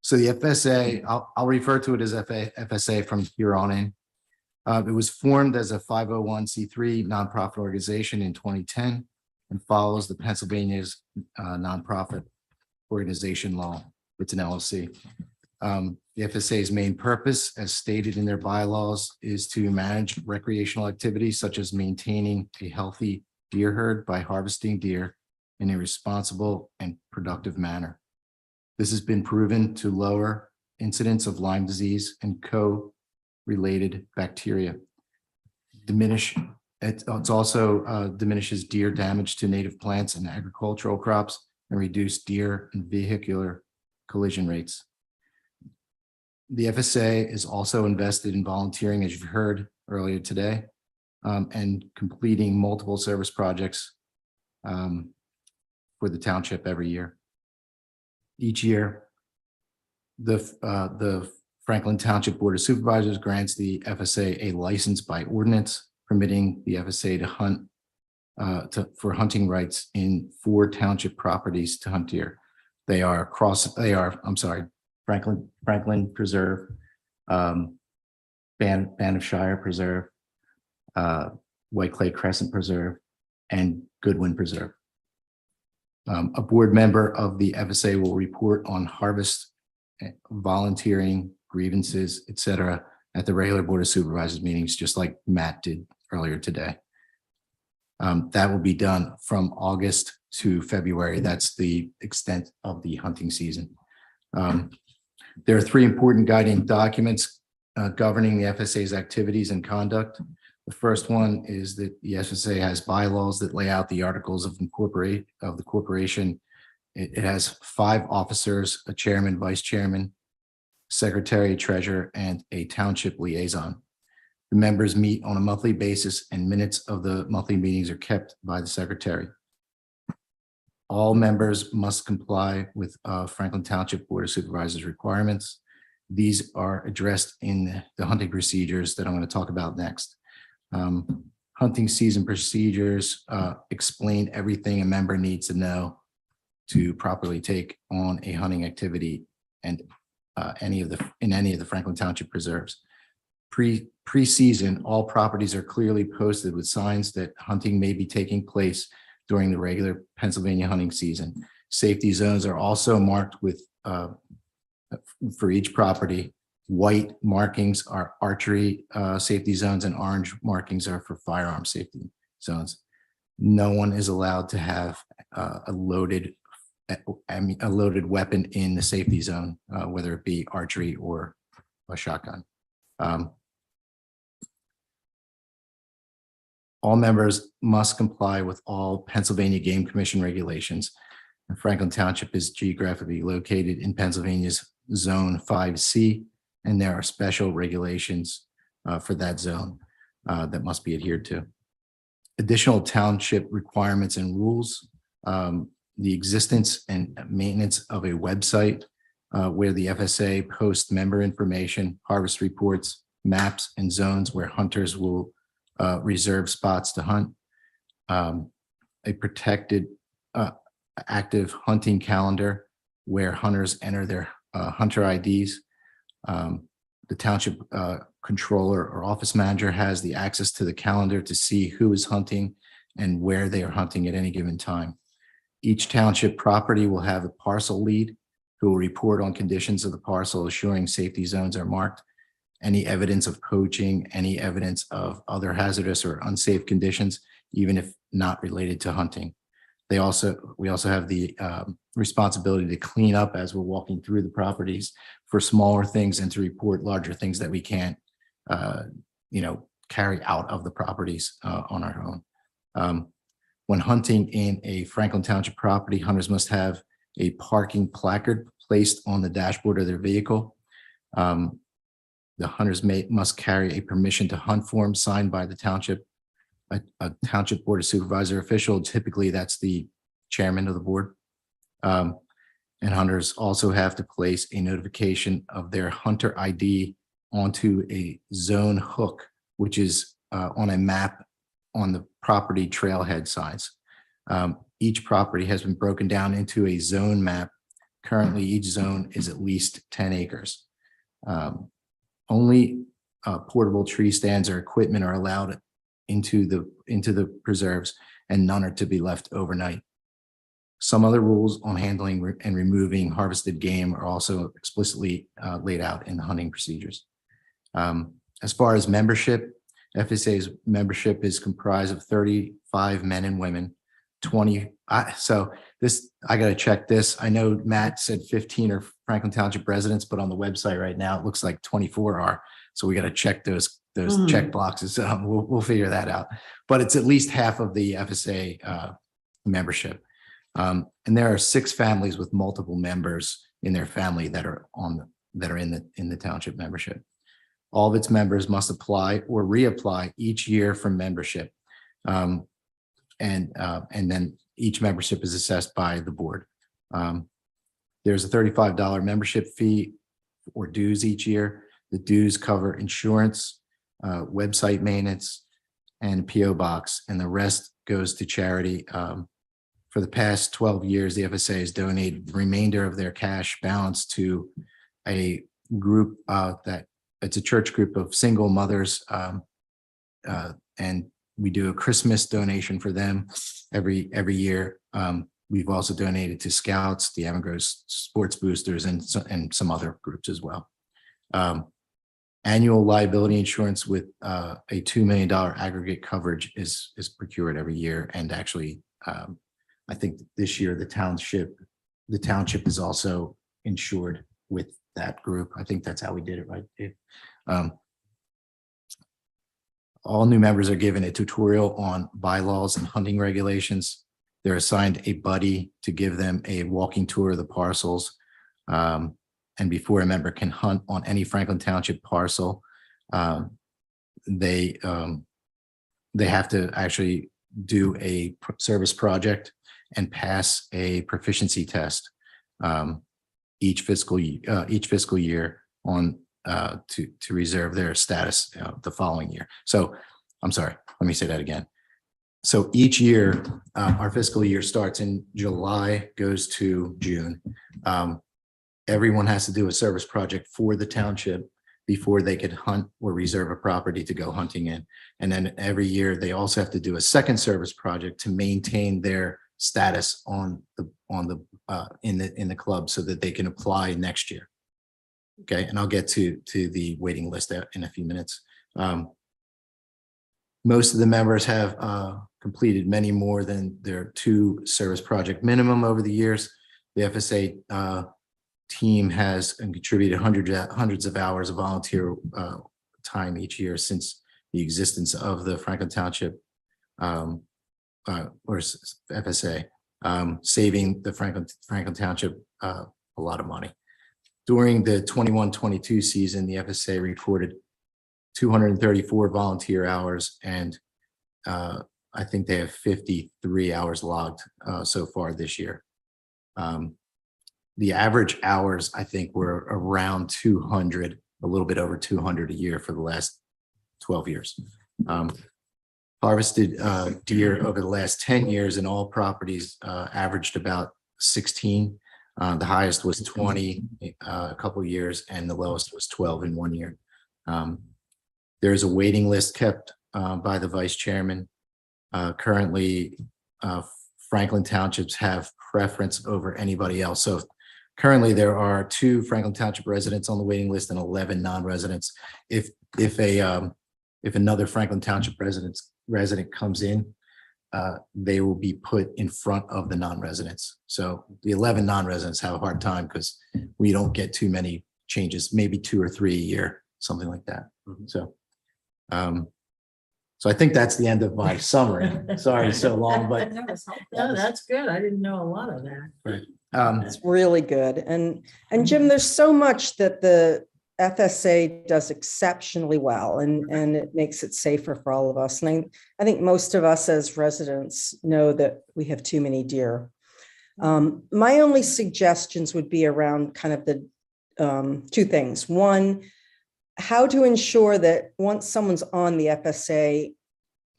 So the FSA, I'll refer to it as FSA from here on in. It was formed as a 501c3 nonprofit organization in 2010 and follows the Pennsylvania's nonprofit organization law. It's an LLC. The FSA's main purpose, as stated in their bylaws, is to manage recreational activities such as maintaining a healthy deer herd by harvesting deer in a responsible and productive manner. This has been proven to lower incidence of Lyme disease and co-related bacteria. It also diminishes deer damage to native plants and agricultural crops and reduce deer and vehicular collision rates. The FSA is also invested in volunteering, as you've heard earlier today, and completing multiple service projects for the township every year. Each year, the Franklin Township Board of Supervisors grants the FSA a license by ordinance, permitting the FSA to hunt for hunting rights in 4 township properties to hunt deer. Franklin Preserve, Banffshire Preserve, White Clay Crescent Preserve, and Goodwin Preserve. A board member of the FSA will report on harvest, volunteering, grievances, etc., at the regular Board of Supervisors meetings, just like Matt did earlier today. That will be done from August to February. That's the extent of the hunting season. There are three important guiding documents governing the FSA's activities and conduct. The first one is that the FSA has bylaws that lay out the articles of the corporation. It has 5 officers, a chairman, vice chairman, secretary, treasurer, and a township liaison. The members meet on a monthly basis, and minutes of the monthly meetings are kept by the secretary. All members must comply with Franklin Township Board of Supervisors requirements. These are addressed in the hunting procedures that I'm going to talk about next. Hunting season procedures explain everything a member needs to know to properly take on a hunting activity and any of the Franklin Township preserves. Pre-season, all properties are clearly posted with signs that hunting may be taking place during the regular Pennsylvania hunting season. Safety zones are also marked with, for each property. White markings are archery safety zones, and orange markings are for firearm safety zones. No one is allowed to have a loaded weapon in the safety zone, whether it be archery or a shotgun. All members must comply with all Pennsylvania Game Commission regulations. Franklin Township is geographically located in Pennsylvania's Zone 5C, and there are special regulations for that zone that must be adhered to. Additional township requirements and rules, the existence and maintenance of a website where the FSA posts member information, harvest reports, maps, and zones where hunters will reserve spots to hunt. A protected active hunting calendar where hunters enter their hunter IDs. The township controller or office manager has the access to the calendar to see who is hunting and where they are hunting at any given time. Each township property will have a parcel lead who will report on conditions of the parcel, assuring safety zones are marked. Any evidence of poaching, any evidence of other hazardous or unsafe conditions, even if not related to hunting. We also have the responsibility to clean up as we're walking through the properties for smaller things and to report larger things that we can't, carry out of the properties on our own. When hunting in a Franklin Township property, hunters must have a parking placard placed on the dashboard of their vehicle. The hunters must carry a permission to hunt form signed by the township, a township board of supervisor official. Typically, that's the chairman of the board. And hunters also have to place a notification of their hunter ID onto a zone hook, which is on a map on the property trailhead signs. Each property has been broken down into a zone map. Currently, each zone is at least 10 acres. Only portable tree stands or equipment are allowed into the preserves, and none are to be left overnight. Some other rules on handling and removing harvested game are also explicitly laid out in the hunting procedures. As far as membership, FSA's membership is comprised of 35 men and women, 20. So this, I got to check this. I know Matt said 15 are Franklin Township residents, but on the website right now, it looks like 24 are. So we got to check those check boxes. We'll figure that out. But it's at least half of the FSA membership. And there are 6 families with multiple members in their family that are in the township membership. All of its members must apply or reapply each year for membership. And then each membership is assessed by the board. There's a $35 membership fee or dues each year. The dues cover insurance, website maintenance, and PO box, and the rest goes to charity. For the past 12 years, the FSA has donated the remainder of their cash balance to a group it's a church group of single mothers, and we do a Christmas donation for them every year. We've also donated to Scouts, the Avangros Sports Boosters, and some other groups as well. Annual liability insurance with a $2 million aggregate coverage is procured every year. And actually, I think this year the township is also insured with that group. I think that's how we did it, right, Dave? All new members are given a tutorial on bylaws and hunting regulations. They're assigned a buddy to give them a walking tour of the parcels. And before a member can hunt on any Franklin Township parcel, they have to actually do a service project and pass a proficiency test each fiscal year on to reserve their status the following year. So I'm sorry, let me say that again. So each year, our fiscal year starts in July, goes to June. Everyone has to do a service project for the township before they could hunt or reserve a property to go hunting in. And then every year they also have to do a second service project to maintain their status in the club so that they can apply next year. Okay, and I'll get to the waiting list in a few minutes. Most of the members have completed many more than their 2 service project minimum over the years. The FSA team has contributed hundreds of hours of volunteer time each year since the existence of the Franklin Township or FSA, saving the Franklin Township a lot of money. During the 21-22 season, the FSA reported 234 volunteer hours, and I think they have 53 hours logged so far this year. The average hours, I think, were around 200, a little bit over 200 a year for the last 12 years. Harvested deer over the last 10 years in all properties averaged about 16. The highest was 20 a couple of years, and the lowest was 12 in 1 year. There's a waiting list kept by the vice chairman. Currently, Franklin Townships have preference over anybody else. So currently there are 2 Franklin Township residents on the waiting list and 11 non-residents. If another Franklin Township resident comes in, they will be put in front of the non-residents. So the 11 non-residents have a hard time because we don't get too many changes, maybe 2 or 3 a year, something like that. So I think that's the end of my summary. Sorry, so long, but No, that's good. I didn't know a lot of that. right. It's really good. And Jim, there's so much that the FSA does exceptionally well, and it makes it safer for all of us. And I think most of us as residents know that we have too many deer. My only suggestions would be around kind of the 2 things. One, how to ensure that once someone's on the FSA,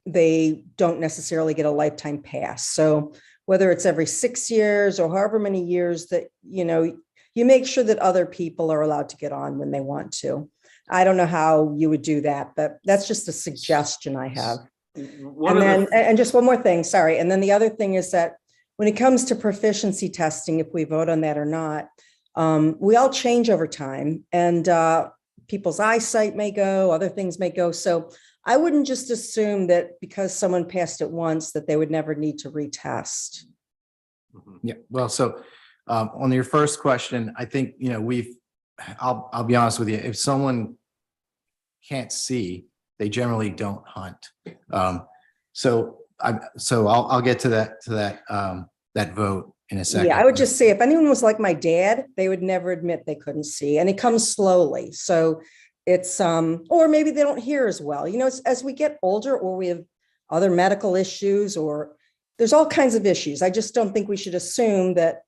they don't necessarily get a lifetime pass. So whether it's every 6 years or however many years that, you make sure that other people are allowed to get on when they want to. I don't know how you would do that, but that's just a suggestion I have. And just one more thing, sorry. And then the other thing is that when it comes to proficiency testing, if we vote on that or not, we all change over time, and people's eyesight may go, other things may go. So I wouldn't just assume that because someone passed it once that they would never need to retest. Yeah, well, so on your first question, I think, I'll be honest with you, if someone can't see, they generally don't hunt. So I'll get to that vote in a second. Yeah, I would just say if anyone was like my dad, they would never admit they couldn't see, and it comes slowly. So it's or maybe they don't hear as well. As we get older, or we have other medical issues, or there's all kinds of issues. I just don't think we should assume that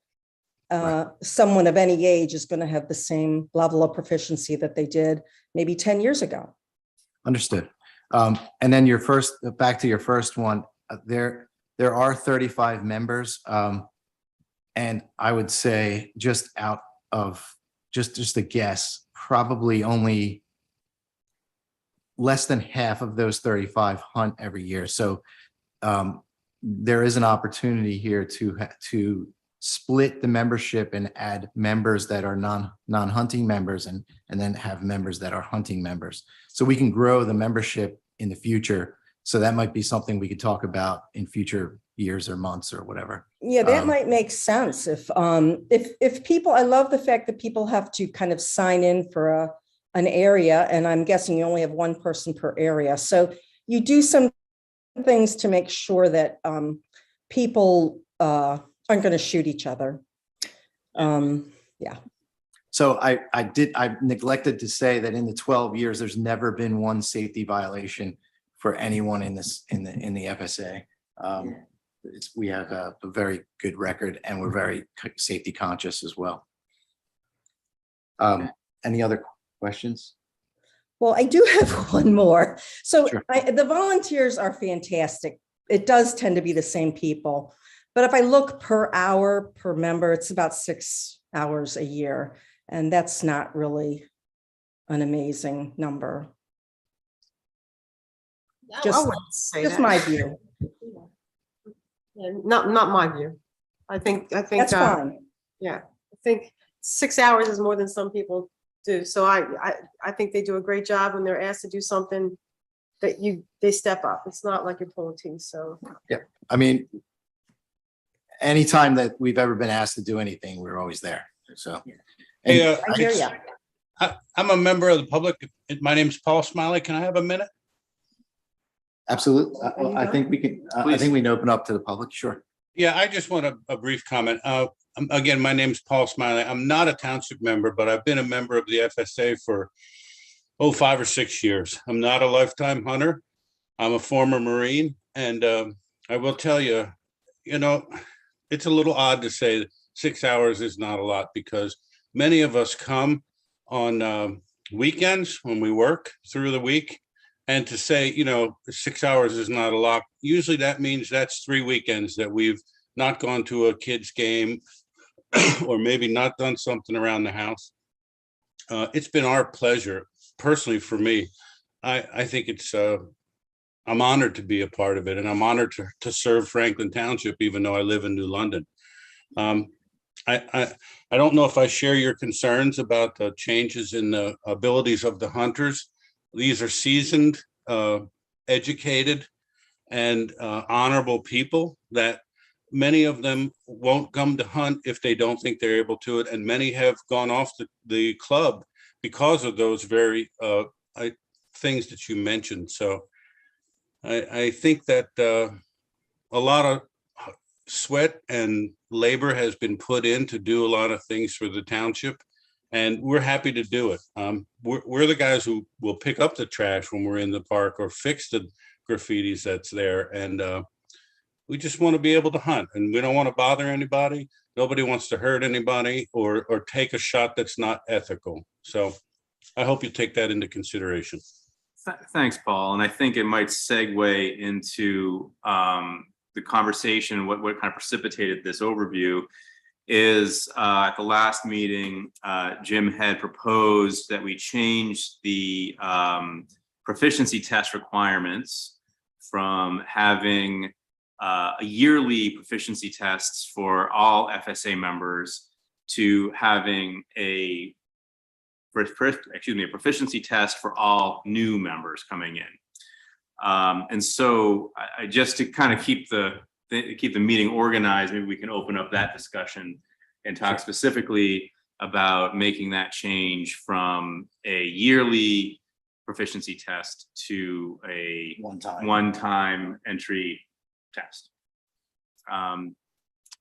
someone of any age is going to have the same level of proficiency that they did maybe 10 years ago. Understood. And then back to your first one, there are 35 members. And I would say just out of just a guess, probably only less than half of those 35 hunt every year. So there is an opportunity here to split the membership and add members that are non-hunting members and then have members that are hunting members. So we can grow the membership in the future. So that might be something we could talk about in future years or months or whatever. Yeah, that might make sense if people, I love the fact that people have to kind of sign in for an area, and I'm guessing you only have one person per area. So you do some things to make sure that people aren't going to shoot each other. Yeah. So I neglected to say that in the 12 years, there's never been one safety violation for anyone in the FSA. We have a very good record, and we're very safety conscious as well. Any other questions? Well, I do have one more. So Sure. The volunteers are fantastic. It does tend to be the same people. But if I look per hour per member, it's about 6 hours a year. And that's not really an amazing number. I Just, wouldn't say just that. my view. Yeah, not my view. I think, That's fine. yeah, I think 6 hours is more than some people do. So I think they do a great job when they're asked to do something that they step up. It's not like you're pulling teeth, so. Yeah, I mean, anytime that we've ever been asked to do anything, we're always there. So. Hey, I hear you. I'm a member of the public. My name's Paul Smiley. Can I have a minute? Absolutely. I think we can, I think we can open up to the public. Sure. Yeah, I just want a brief comment. Again, my name's Paul Smiley. I'm not a township member, but I've been a member of the FSA for 5 or 6 years. I'm not a lifetime hunter. I'm a former Marine, and I will tell you, it's a little odd to say that 6 hours is not a lot, because many of us come on weekends when we work through the week. And to say, 6 hours is not a lot, usually that means that's 3 weekends that we've not gone to a kid's game or maybe not done something around the house. It's been our pleasure, personally for me. I think I'm honored to be a part of it, and I'm honored to serve Franklin Township, even though I live in New London. I don't know if I share your concerns about the changes in the abilities of the hunters. These are seasoned, educated, and honorable people that many of them won't come to hunt if they don't think they're able to it. And many have gone off the club because of those very things that you mentioned. So I think that a lot of sweat and labor has been put in to do a lot of things for the township. And we're happy to do it. We're the guys who will pick up the trash when we're in the park or fix the graffitis that's there. And we just want to be able to hunt, and we don't want to bother anybody. Nobody wants to hurt anybody or take a shot that's not ethical. So I hope you take that into consideration. Thanks, Paul. And I think it might segue into the conversation, what kind of precipitated this overview is at the last meeting, Jim had proposed that we change the proficiency test requirements from having a yearly proficiency tests for all FSA members to having a proficiency test for all new members coming in. And so I just to kind of keep the meeting organized, maybe we can open up that discussion and talk specifically about making that change from a yearly proficiency test to a one-time entry test.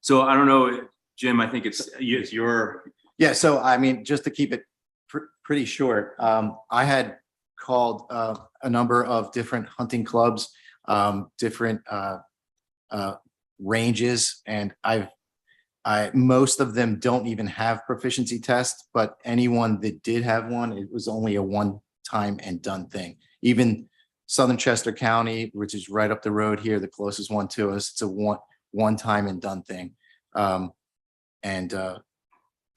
So I don't know, Jim, I think it's your. Yeah, so I mean, just to keep it pretty short, I had called a number of different hunting clubs, different ranges, and most of them don't even have proficiency tests, but anyone that did have one, it was only a one-time and done thing. Even Southern Chester County, which is right up the road here, the closest one to us, it's a one-time and done thing.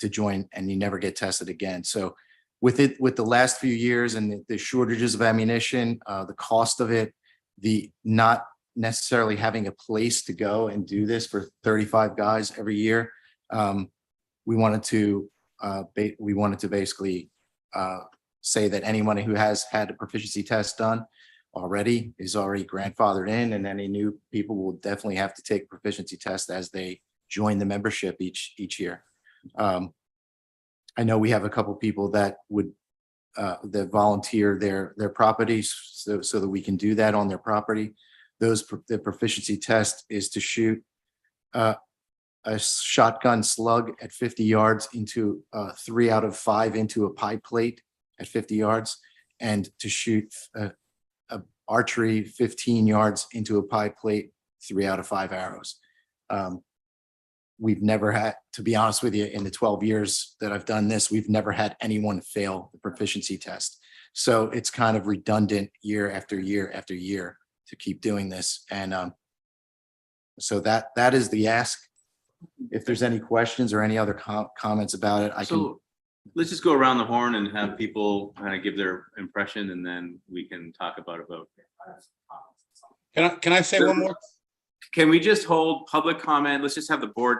To join, and you never get tested again. So with the last few years and the shortages of ammunition, the cost of it, the not necessarily having a place to go and do this for 35 guys every year, we wanted to basically say that anyone who has had a proficiency test done already is already grandfathered in, and any new people will definitely have to take a proficiency test as they join the membership each year. I know we have a couple people that would that volunteer their properties so that we can do that on their property. The proficiency test is to shoot a shotgun slug at 50 yards into 3 out of 5 into a pie plate at 50 yards, and to shoot a archery 15 yards into a pie plate, 3 out of 5 arrows. We've never had, to be honest with you, in the 12 years that I've done this, we've never had anyone fail the proficiency test. So it's kind of redundant year after year after year to keep doing this. And so that is the ask. If there's any questions or any other comments about it, I can. So let's just go around the horn and have people kind of give their impression, and then we can talk about a vote. Can I say one more? Can we just hold public comment? Let's just have the board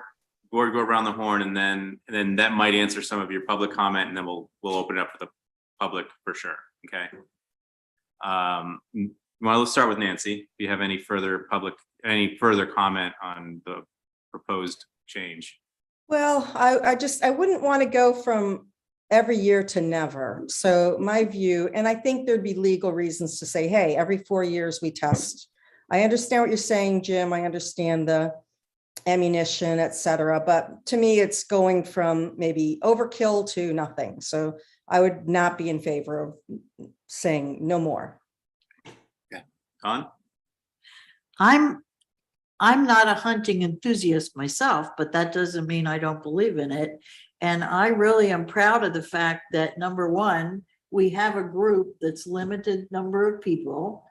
go around the horn, and then that might answer some of your public comment, and then we'll open it up for the public for sure. Okay. Well, let's start with Nancy. If you have any further comment on the proposed change? Well, I wouldn't want to go from every year to never. So my view, and I think there'd be legal reasons to say, hey, every 4 years we test. I understand what you're saying, Jim. I understand the ammunition, et cetera. But to me, it's going from maybe overkill to nothing. So I would not be in favor of saying no more. Okay. Con? I'm not a hunting enthusiast myself, but that doesn't mean I don't believe in it. And I really am proud of the fact that, number one, we have a group that's limited number of people.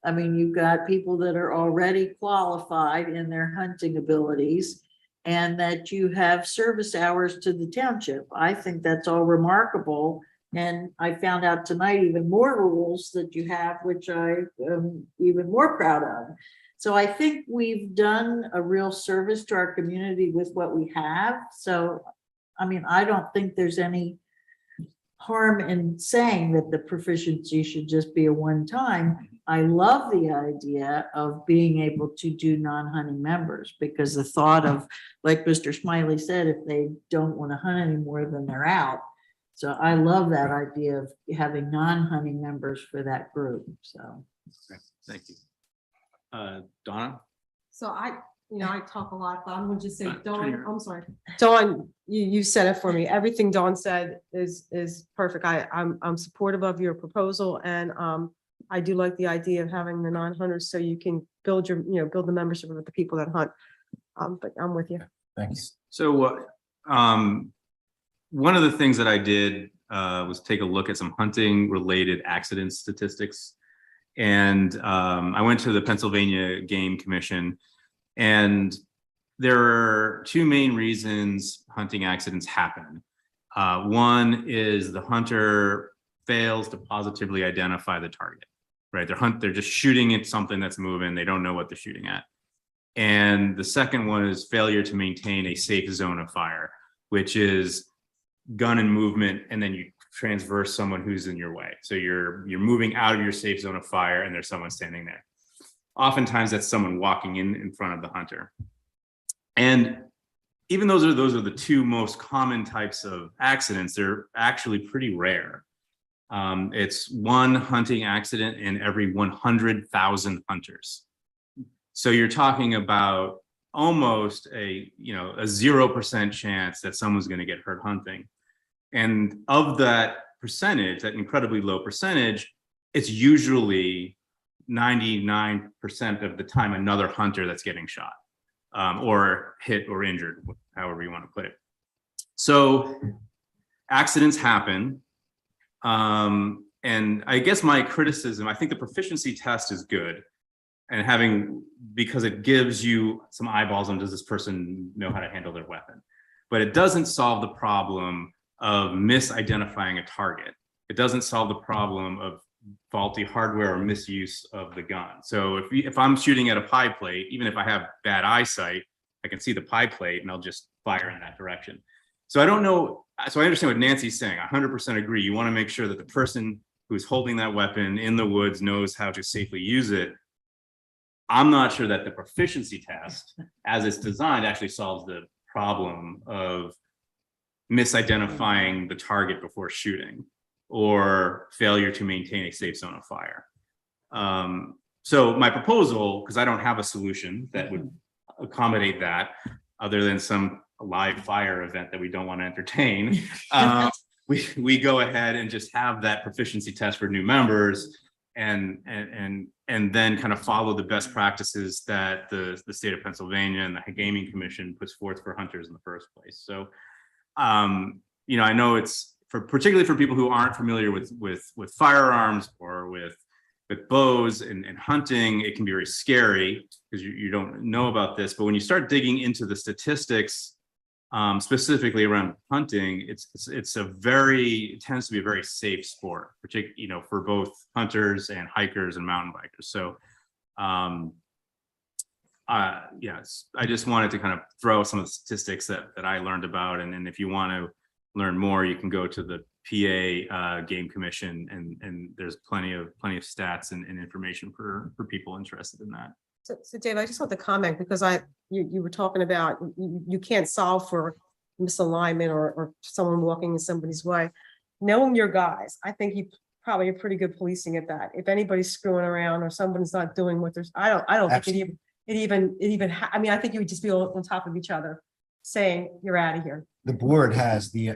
I mean, you've got people that are already qualified in their hunting abilities, and that you have service hours to the township. I think that's all remarkable. And I found out tonight even more rules that you have, which I am even more proud of. So I think we've done a real service to our community with what we have. So, I mean, I don't think there's any harm in saying that the proficiency should just be a one-time. I love the idea of being able to do non-hunting members, because the thought of, like Mr. Smiley said, if they don't want to hunt anymore, then they're out. So I love that idea of having non-hunting members for that group. So, okay. Thank you. Donna? So I talk a lot, but I'm gonna just say, Dawn, I'm sorry. Dawn, you said it for me. Everything Dawn said is perfect. I'm supportive of your proposal, and I do like the idea of having the non-hunters so you can build the membership with the people that hunt. But I'm with you. Thanks. So one of the things that I did was take a look at some hunting related accident statistics. And I went to the Pennsylvania Game Commission, and there are two main reasons hunting accidents happen. One is the hunter fails to positively identify the target, right? They're just shooting at something that's moving. They don't know what they're shooting at. And the second one is failure to maintain a safe zone of fire, which is gun and movement, and then you transverse someone who's in your way. So you're moving out of your safe zone of fire, and there's someone standing there. Oftentimes that's someone walking in front of the hunter. And even those are the two most common types of accidents, they're actually pretty rare. It's one hunting accident in every 100,000 hunters. So you're talking about almost a 0% chance that someone's going to get hurt hunting. And of that percentage, that incredibly low percentage, it's usually 99% of the time another hunter that's getting shot or hit or injured, however you want to put it. So accidents happen. And I guess my criticism, I think the proficiency test is good, and because it gives you some eyeballs on, does this person know how to handle their weapon? But it doesn't solve the problem of misidentifying a target. It doesn't solve the problem of faulty hardware or misuse of the gun. So if I'm shooting at a pie plate, even if I have bad eyesight, I can see the pie plate and I'll just fire in that direction. So I don't know. So I understand what Nancy's saying. I 100% agree. You want to make sure that the person who's holding that weapon in the woods knows how to safely use it. I'm not sure that the proficiency test, as it's designed, actually solves the problem of misidentifying the target before shooting or failure to maintain a safe zone of fire. So my proposal, because I don't have a solution that would accommodate that other than some live fire event that we don't want to entertain, we go ahead and just have that proficiency test for new members and then kind of follow the best practices that the state of Pennsylvania and the Gaming Commission puts forth for hunters in the first place. So, you know, I know it's particularly for people who aren't familiar with firearms or with bows and hunting, it can be very scary because you don't know about this. But when you start digging into the statistics, specifically around hunting, it tends to be a very safe sport, particularly, you know, for both hunters and hikers and mountain bikers. So, yes, I just wanted to kind of throw some of the statistics that I learned about, and if you want to learn more, you can go to the PA Game Commission, and there's plenty of stats and information for people interested in that. So Dave, I just want to comment because you were talking about you can't solve for misalignment or someone walking in somebody's way. Knowing your guys, I think you probably are pretty good policing at that. If anybody's screwing around or someone's not doing what there's, I don't think it even I mean, I think you would just be on top of each other saying you're out of here. The board has the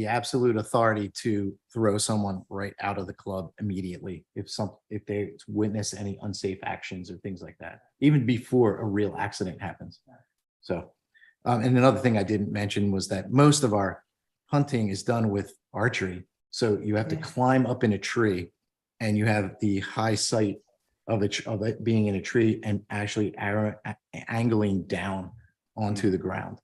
absolute authority to throw someone right out of the club immediately if they witness any unsafe actions or things like that, even before a real accident happens. So, and another thing I didn't mention was that most of our hunting is done with archery. So you have to climb up in a tree, and you have the high sight of it being in a tree and actually angling down onto the ground.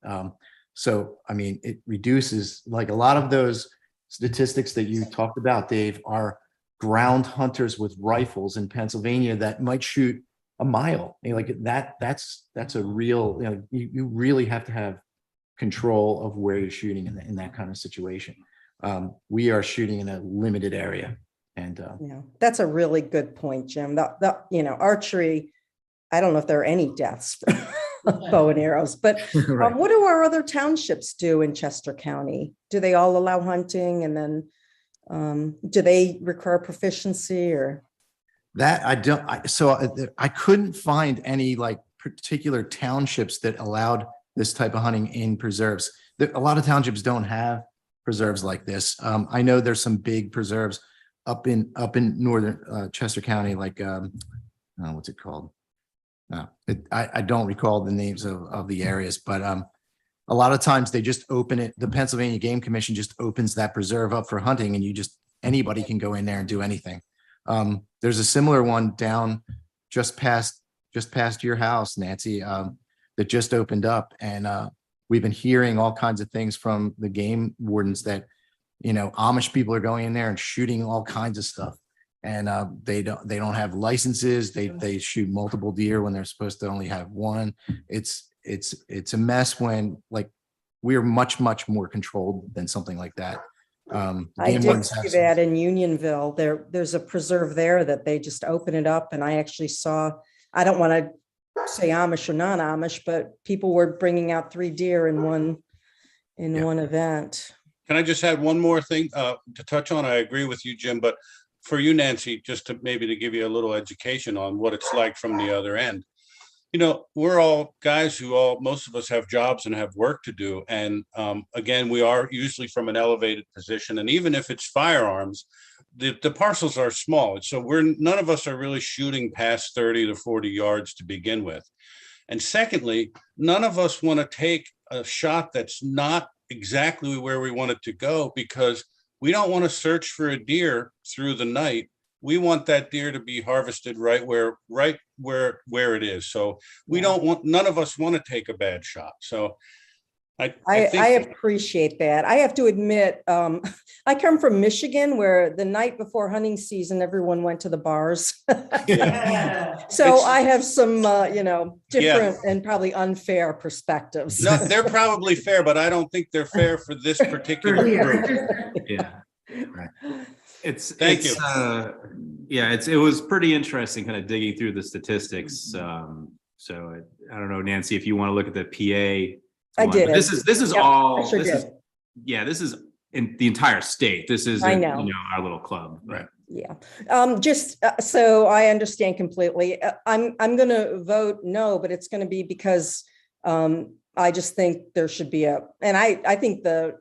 So, I mean, it reduces, like a lot of those statistics that you talked about, Dave, are ground hunters with rifles in Pennsylvania that might shoot a mile. You know, like that's a real, you know, you really have to have control of where you're shooting in that kind of situation. We are shooting in a limited area. And yeah, that's a really good point, Jim. That you know, archery, I don't know if there are any deaths from bow and arrows, but right. What do our other townships do in Chester County? Do they all allow hunting? And then do they require proficiency or? That I couldn't find any like particular townships that allowed this type of hunting in preserves. A lot of townships don't have preserves like this. I know there's some big preserves up in northern Chester County, like what's it called? I don't recall the names of the areas, but a lot of times they just open it. The Pennsylvania Game Commission just opens that preserve up for hunting, and anybody can go in there and do anything. There's a similar one down just past your house, Nancy, that just opened up, and we've been hearing all kinds of things from the game wardens that, you know, Amish people are going in there and shooting all kinds of stuff. And they don't have licenses. They shoot multiple deer when they're supposed to only have one. It's a mess when, like, we're much more controlled than something like that. I did see that in Unionville. There's a preserve there that they just open it up, and I actually saw. I don't want to say Amish or non-Amish, but people were bringing out 3 deer in one event. Can I just add one more thing to touch on? I agree with you, Jim, but for you, Nancy, just to give you a little education on what it's like from the other end. You know, we're all guys who most of us have jobs and have work to do. And again, we are usually from an elevated position. And even if it's firearms, the parcels are small. So none of us are really shooting past 30 to 40 yards to begin with. And secondly, none of us want to take a shot that's not exactly where we want it to go, because we don't want to search for a deer through the night. We want that deer to be harvested right where it is. So none of us want to take a bad shot. So I think, appreciate that. I have to admit, I come from Michigan where the night before hunting season, everyone went to the bars. So I have some, different and probably unfair perspectives. no, they're probably fair, but I don't think they're fair for this particular group. Yeah. Right. Thank you. Yeah, it was pretty interesting kind of digging through the statistics. So I don't know, Nancy, if you want to look at the PA. I one, did. but this is Yep, all, I sure this is, did. yeah, this is in the entire state. This is, I know. our little club, right? Yeah, so I understand completely. I'm going to vote no, but it's going to be because I just think there should be and I think the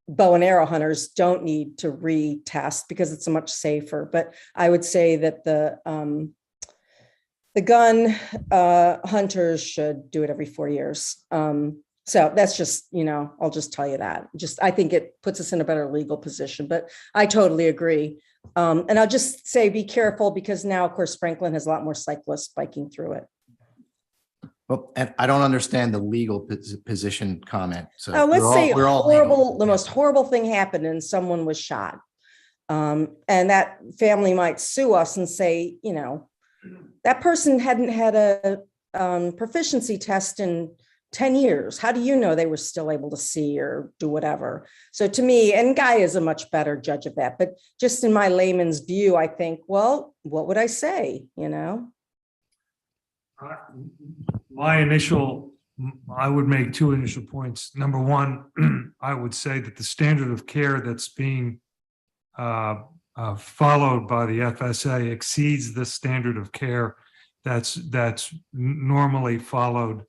bow and arrow hunters don't need to retest because it's much safer. But I would say that the gun hunters should do it every 4 years. So that's just, I'll just tell you that. I think it puts us in a better legal position, but I totally agree. And I'll just say, be careful because now, of course, Franklin has a lot more cyclists biking through it. Well, and I don't understand the legal position comment. So Let's say we're all horrible, legal. the most horrible thing happened and someone was shot. And that family might sue us and say, that person hadn't had a proficiency test in 10 years. How do you know they were still able to see or do whatever? So to me, and Guy is a much better judge of that, but just in my layman's view, I think, well, what would I say, I would make two initial points. Number one, I would say that the standard of care that's being followed by the FSA exceeds the standard of care that's normally followed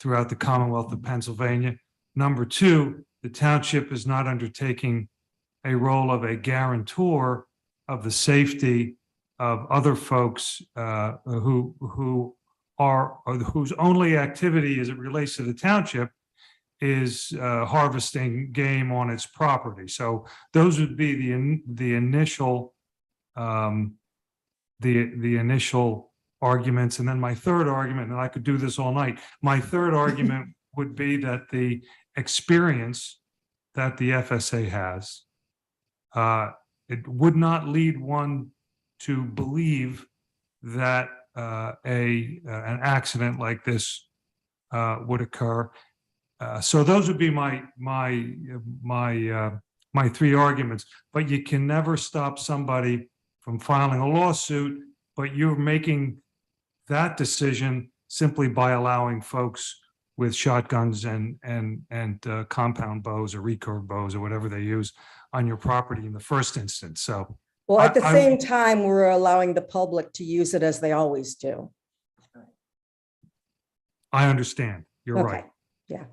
throughout the Commonwealth of Pennsylvania. Number two, the township is not undertaking a role of a guarantor of the safety of other folks whose only activity as it relates to the township is harvesting game on its property. So those would be the initial arguments. And then my third argument, and I could do this all night, my third argument would be that the experience that the FSA has, it would not lead one to believe that an accident like this would occur. So those would be my three arguments. But you can never stop somebody from filing a lawsuit, but you're making that decision simply by allowing folks with shotguns and compound bows or recurve bows or whatever they use on your property in the first instance. So, well, at the same time, we're allowing the public to use it as they always do. I understand. You're Okay. right. Yeah.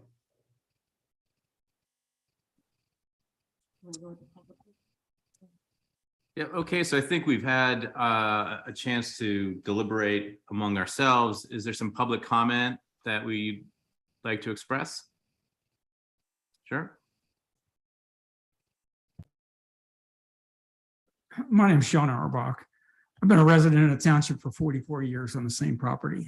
Yeah, okay, so I think we've had a chance to deliberate among ourselves. Is there some public comment that we'd like to express? Sure. My name's Sean Auerbach. I've been a resident in the township for 44 years on the same property.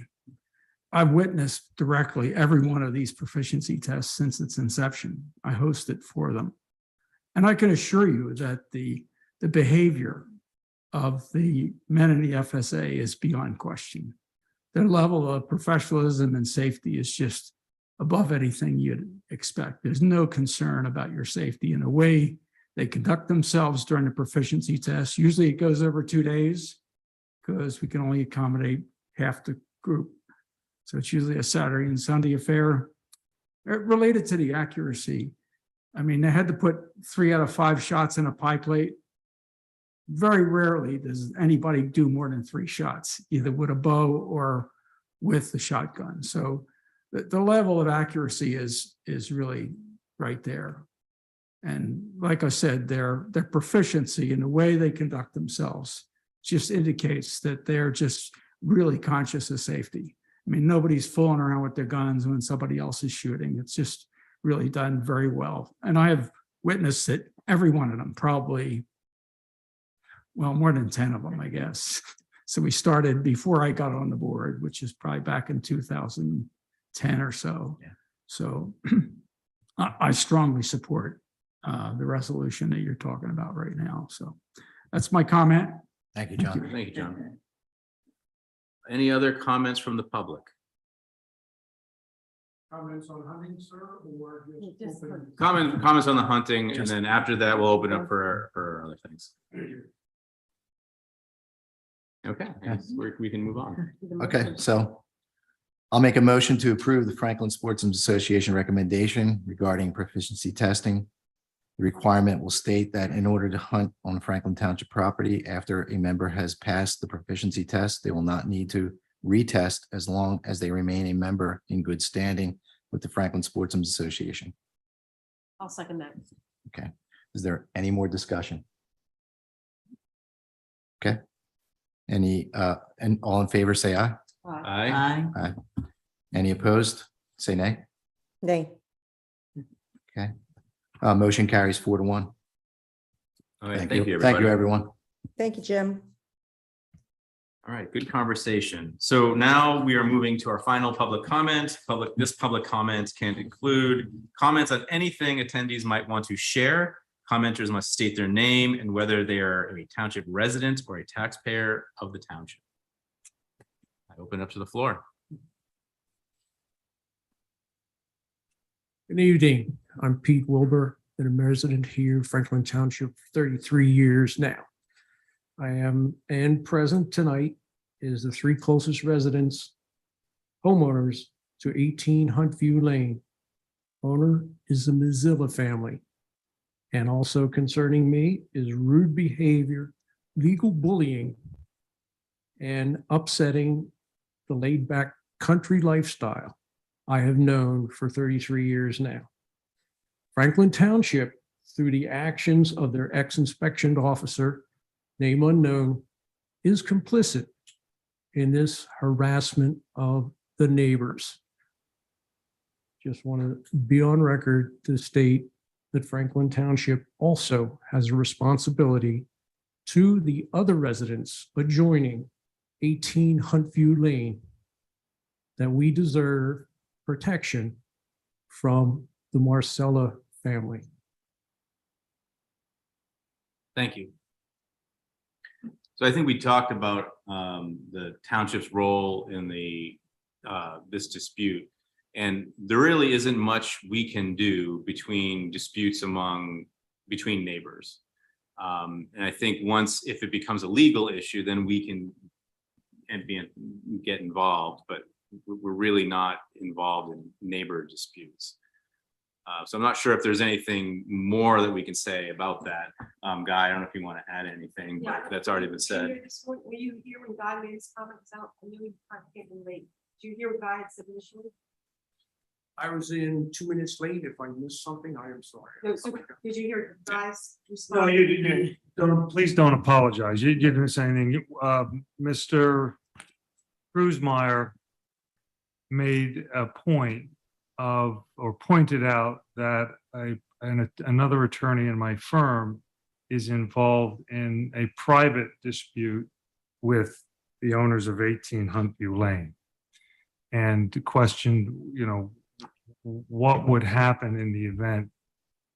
I've witnessed directly every one of these proficiency tests since its inception. I hosted for them. And I can assure you that the behavior of the men in the FSA is beyond question. Their level of professionalism and safety is just above anything you'd expect. There's no concern about your safety in the way they conduct themselves during the proficiency test. Usually it goes over 2 days because we can only accommodate half the group. So it's usually a Saturday and Sunday affair. Related to the accuracy, I mean, they had to put 3 out of 5 shots in a pie plate. Very rarely does anybody do more than 3 shots, either with a bow or with the shotgun. So the level of accuracy is really right there. And like I said, their proficiency in the way they conduct themselves just indicates that they're just really conscious of safety. I mean, nobody's fooling around with their guns when somebody else is shooting. It's just really done very well. And I have witnessed it, every one of them, probably, well, more than 10 of them, I guess. So we started before I got on the board, which is probably back in 2010. 10 or so. Yeah. So I strongly support the resolution that you're talking about right now. So that's my comment. Thank you, Thank John. you. Thank you, John. Any other comments from the public? Comments on hunting, sir, or just open? Comments on the hunting, and then after that, we'll open up for other things. Okay, I guess we can move on. Okay, so I'll make a motion to approve the Franklin Sportsman's Association recommendation regarding proficiency testing. The requirement will state that in order to hunt on Franklin Township property after a member has passed the proficiency test, they will not need to retest as long as they remain a member in good standing with the Franklin Sportsman's Association. I'll second that. Okay, is there any more discussion? Okay. Any, and all in favor, say aye. Aye. Aye. Any opposed? Say nay. Nay. Okay. Motion carries 4-1. All right, Thank thank you. you, Thank you, everybody. everyone. Thank you, Jim. All right, good conversation. So now we are moving to our final public comment. This public comment can include comments on anything attendees might want to share. Commenters must state their name and whether they are a township resident or a taxpayer of the township. I open up to the floor. Good evening. I'm Pete Wilbur, and I'm a resident here, Franklin Township, for 33 years now. I am, and present tonight is the three closest residents, homeowners to 18 Huntview Lane. Owner is the Mozilla family. And also concerning me is rude behavior, legal bullying, and upsetting the laid-back country lifestyle I have known for 33 years now. Franklin Township, through the actions of their ex-inspection officer, name unknown, is complicit in this harassment of the neighbors. Just want to be on record to state that Franklin Township also has a responsibility to the other residents adjoining 18 Huntview Lane that we deserve protection from the Marcella family. Thank you. So I think we talked about the township's role in this dispute. And there really isn't much we can do between disputes between neighbors. And I think if it becomes a legal issue, then we can get involved, but we're really not involved in neighbor disputes. So I'm not sure if there's anything more that we can say about that. Guy, I don't know if you want to add anything, but that's already been said. Were you here when Guy made his comments out? I knew he came in late. Did you hear what Guy had said initially? I was in 2 minutes late. If I missed something, I am sorry. No, so did you hear Guy's No, response? you don't, please don't apologize. You didn't say anything. Mr. Kruzmeyer made a point of, or pointed out that another attorney in my firm is involved in a private dispute with the owners of 18 Huntview Lane. And questioned, what would happen in the event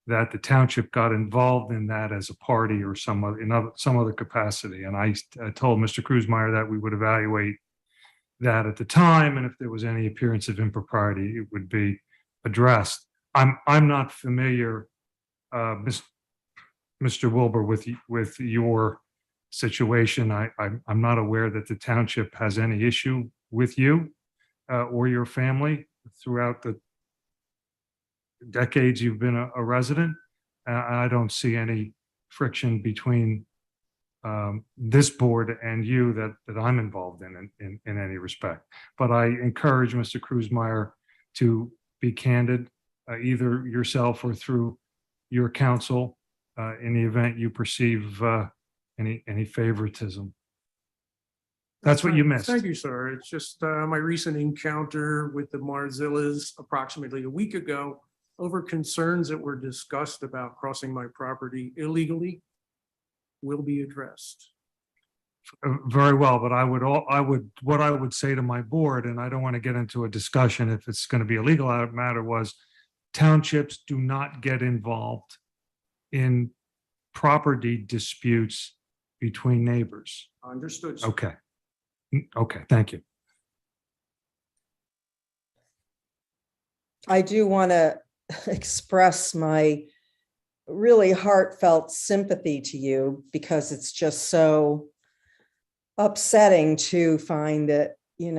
that the township got involved in that as a party or some other capacity. And I told Mr. Kruzmeyer that we would evaluate that at the time, and if there was any appearance of impropriety, it would be addressed. I'm not familiar, Mr. Wilbur, with your situation. I'm not aware that the township has any issue with you or your family throughout the decades you've been a resident. I don't see any friction between this board and you that I'm involved in any respect. But I encourage Mr. Kruzmeyer to be candid, either yourself or through your counsel, in the event you perceive any favoritism. That's what you missed. Thank you, sir. It's just my recent encounter with the Marzillas approximately a week ago over concerns that were discussed about crossing my property illegally will be addressed. Very well, but what I would say to my board, and I don't want to get into a discussion if it's going to be a legal matter, was townships do not get involved in property disputes between neighbors. Understood. Okay. Okay, thank you. I do want to express my really heartfelt sympathy to you, because it's just so upsetting to find that, you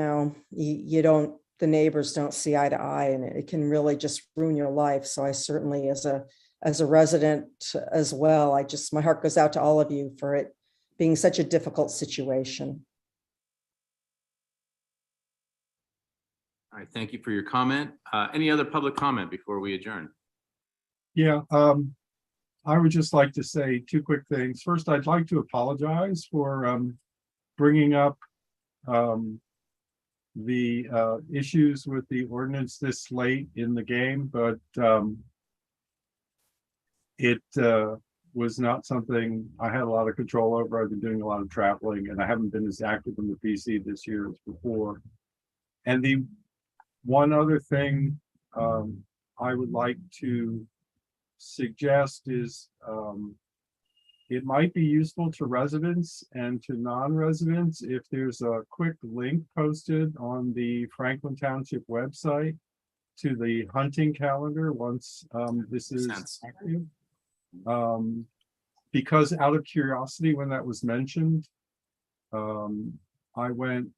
don't, the neighbors don't see eye to eye, and it can really just ruin your life. So I certainly, as a resident as well, my heart goes out to all of you for it being such a difficult situation. All right, thank you for your comment. Any other public comment before we adjourn? Yeah, I would just like to say two quick things. First, I'd like to apologize for bringing up the issues with the ordinance this late in the game, but it was not something I had a lot of control over. I've been doing a lot of traveling, and I haven't been as active in the PC this year as before. And the one other thing I would like to suggest is it might be useful to residents and to non-residents if there's a quick link posted on the Franklin Township website to the hunting calendar once this is active. Because out of curiosity, when that was mentioned, I went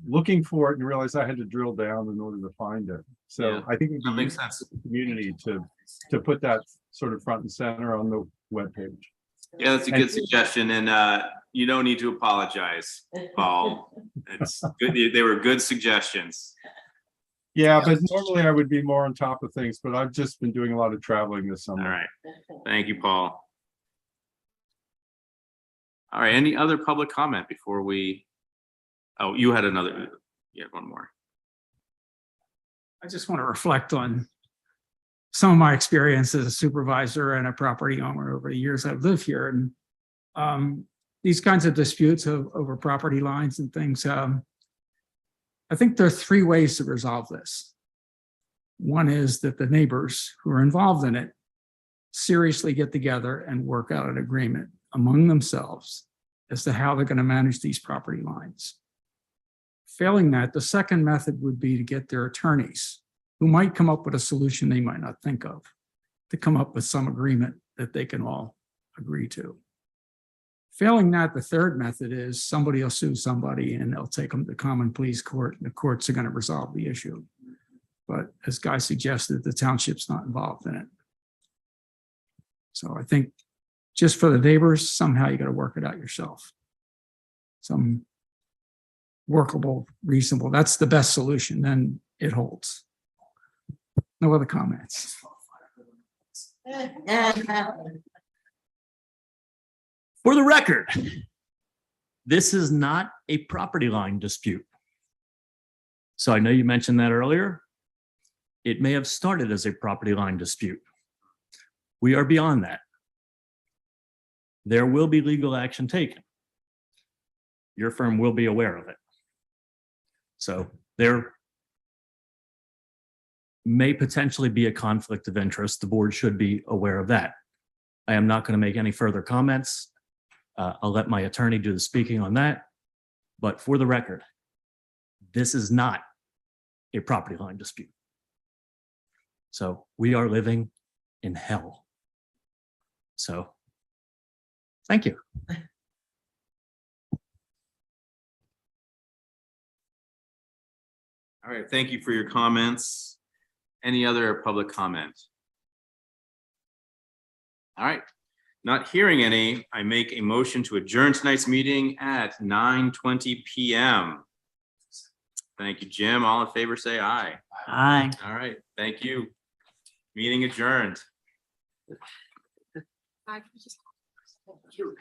looking for it and realized I had to drill down in order to find it. So Yeah, I think it that would be makes useful sense. for the community to put that sort of front and center on the webpage. Yeah, that's a good suggestion, and you don't need to apologize, Paul. It's good. They were good suggestions. Yeah, but normally I would be more on top of things, but I've just been doing a lot of traveling this summer. All right. Thank you, Paul. All right, any other public comment before we, oh, you had another, you had one more. I just want to reflect on some of my experience as a supervisor and a property owner over the years I've lived here. And these kinds of disputes over property lines and things, I think there are three ways to resolve this. One is that the neighbors who are involved in it seriously get together and work out an agreement among themselves as to how they're going to manage these property lines. Failing that, the second method would be to get their attorneys, who might come up with a solution they might not think of, to come up with some agreement that they can all agree to. Failing that, the third method is somebody will sue somebody and they'll take them to common pleas court, and the courts are going to resolve the issue. But as Guy suggested, the township's not involved in it. So I think just for the neighbors, somehow you got to work it out yourself. Some workable, reasonable, that's the best solution, then it holds. No other comments. For the record, this is not a property line dispute. So I know you mentioned that earlier. It may have started as a property line dispute. We are beyond that. There will be legal action taken. Your firm will be aware of it. So there may potentially be a conflict of interest. The board should be aware of that. I am not going to make any further comments. I'll let my attorney do the speaking on that. But for the record, this is not a property line dispute. So we are living in hell. So thank you. All right, thank you for your comments. Any other public comment? All right, not hearing any, I make a motion to adjourn tonight's meeting at 9:20 p.m. Thank you, Jim. All in favor, say aye. Aye. All right, thank you. Meeting adjourned. Thank you.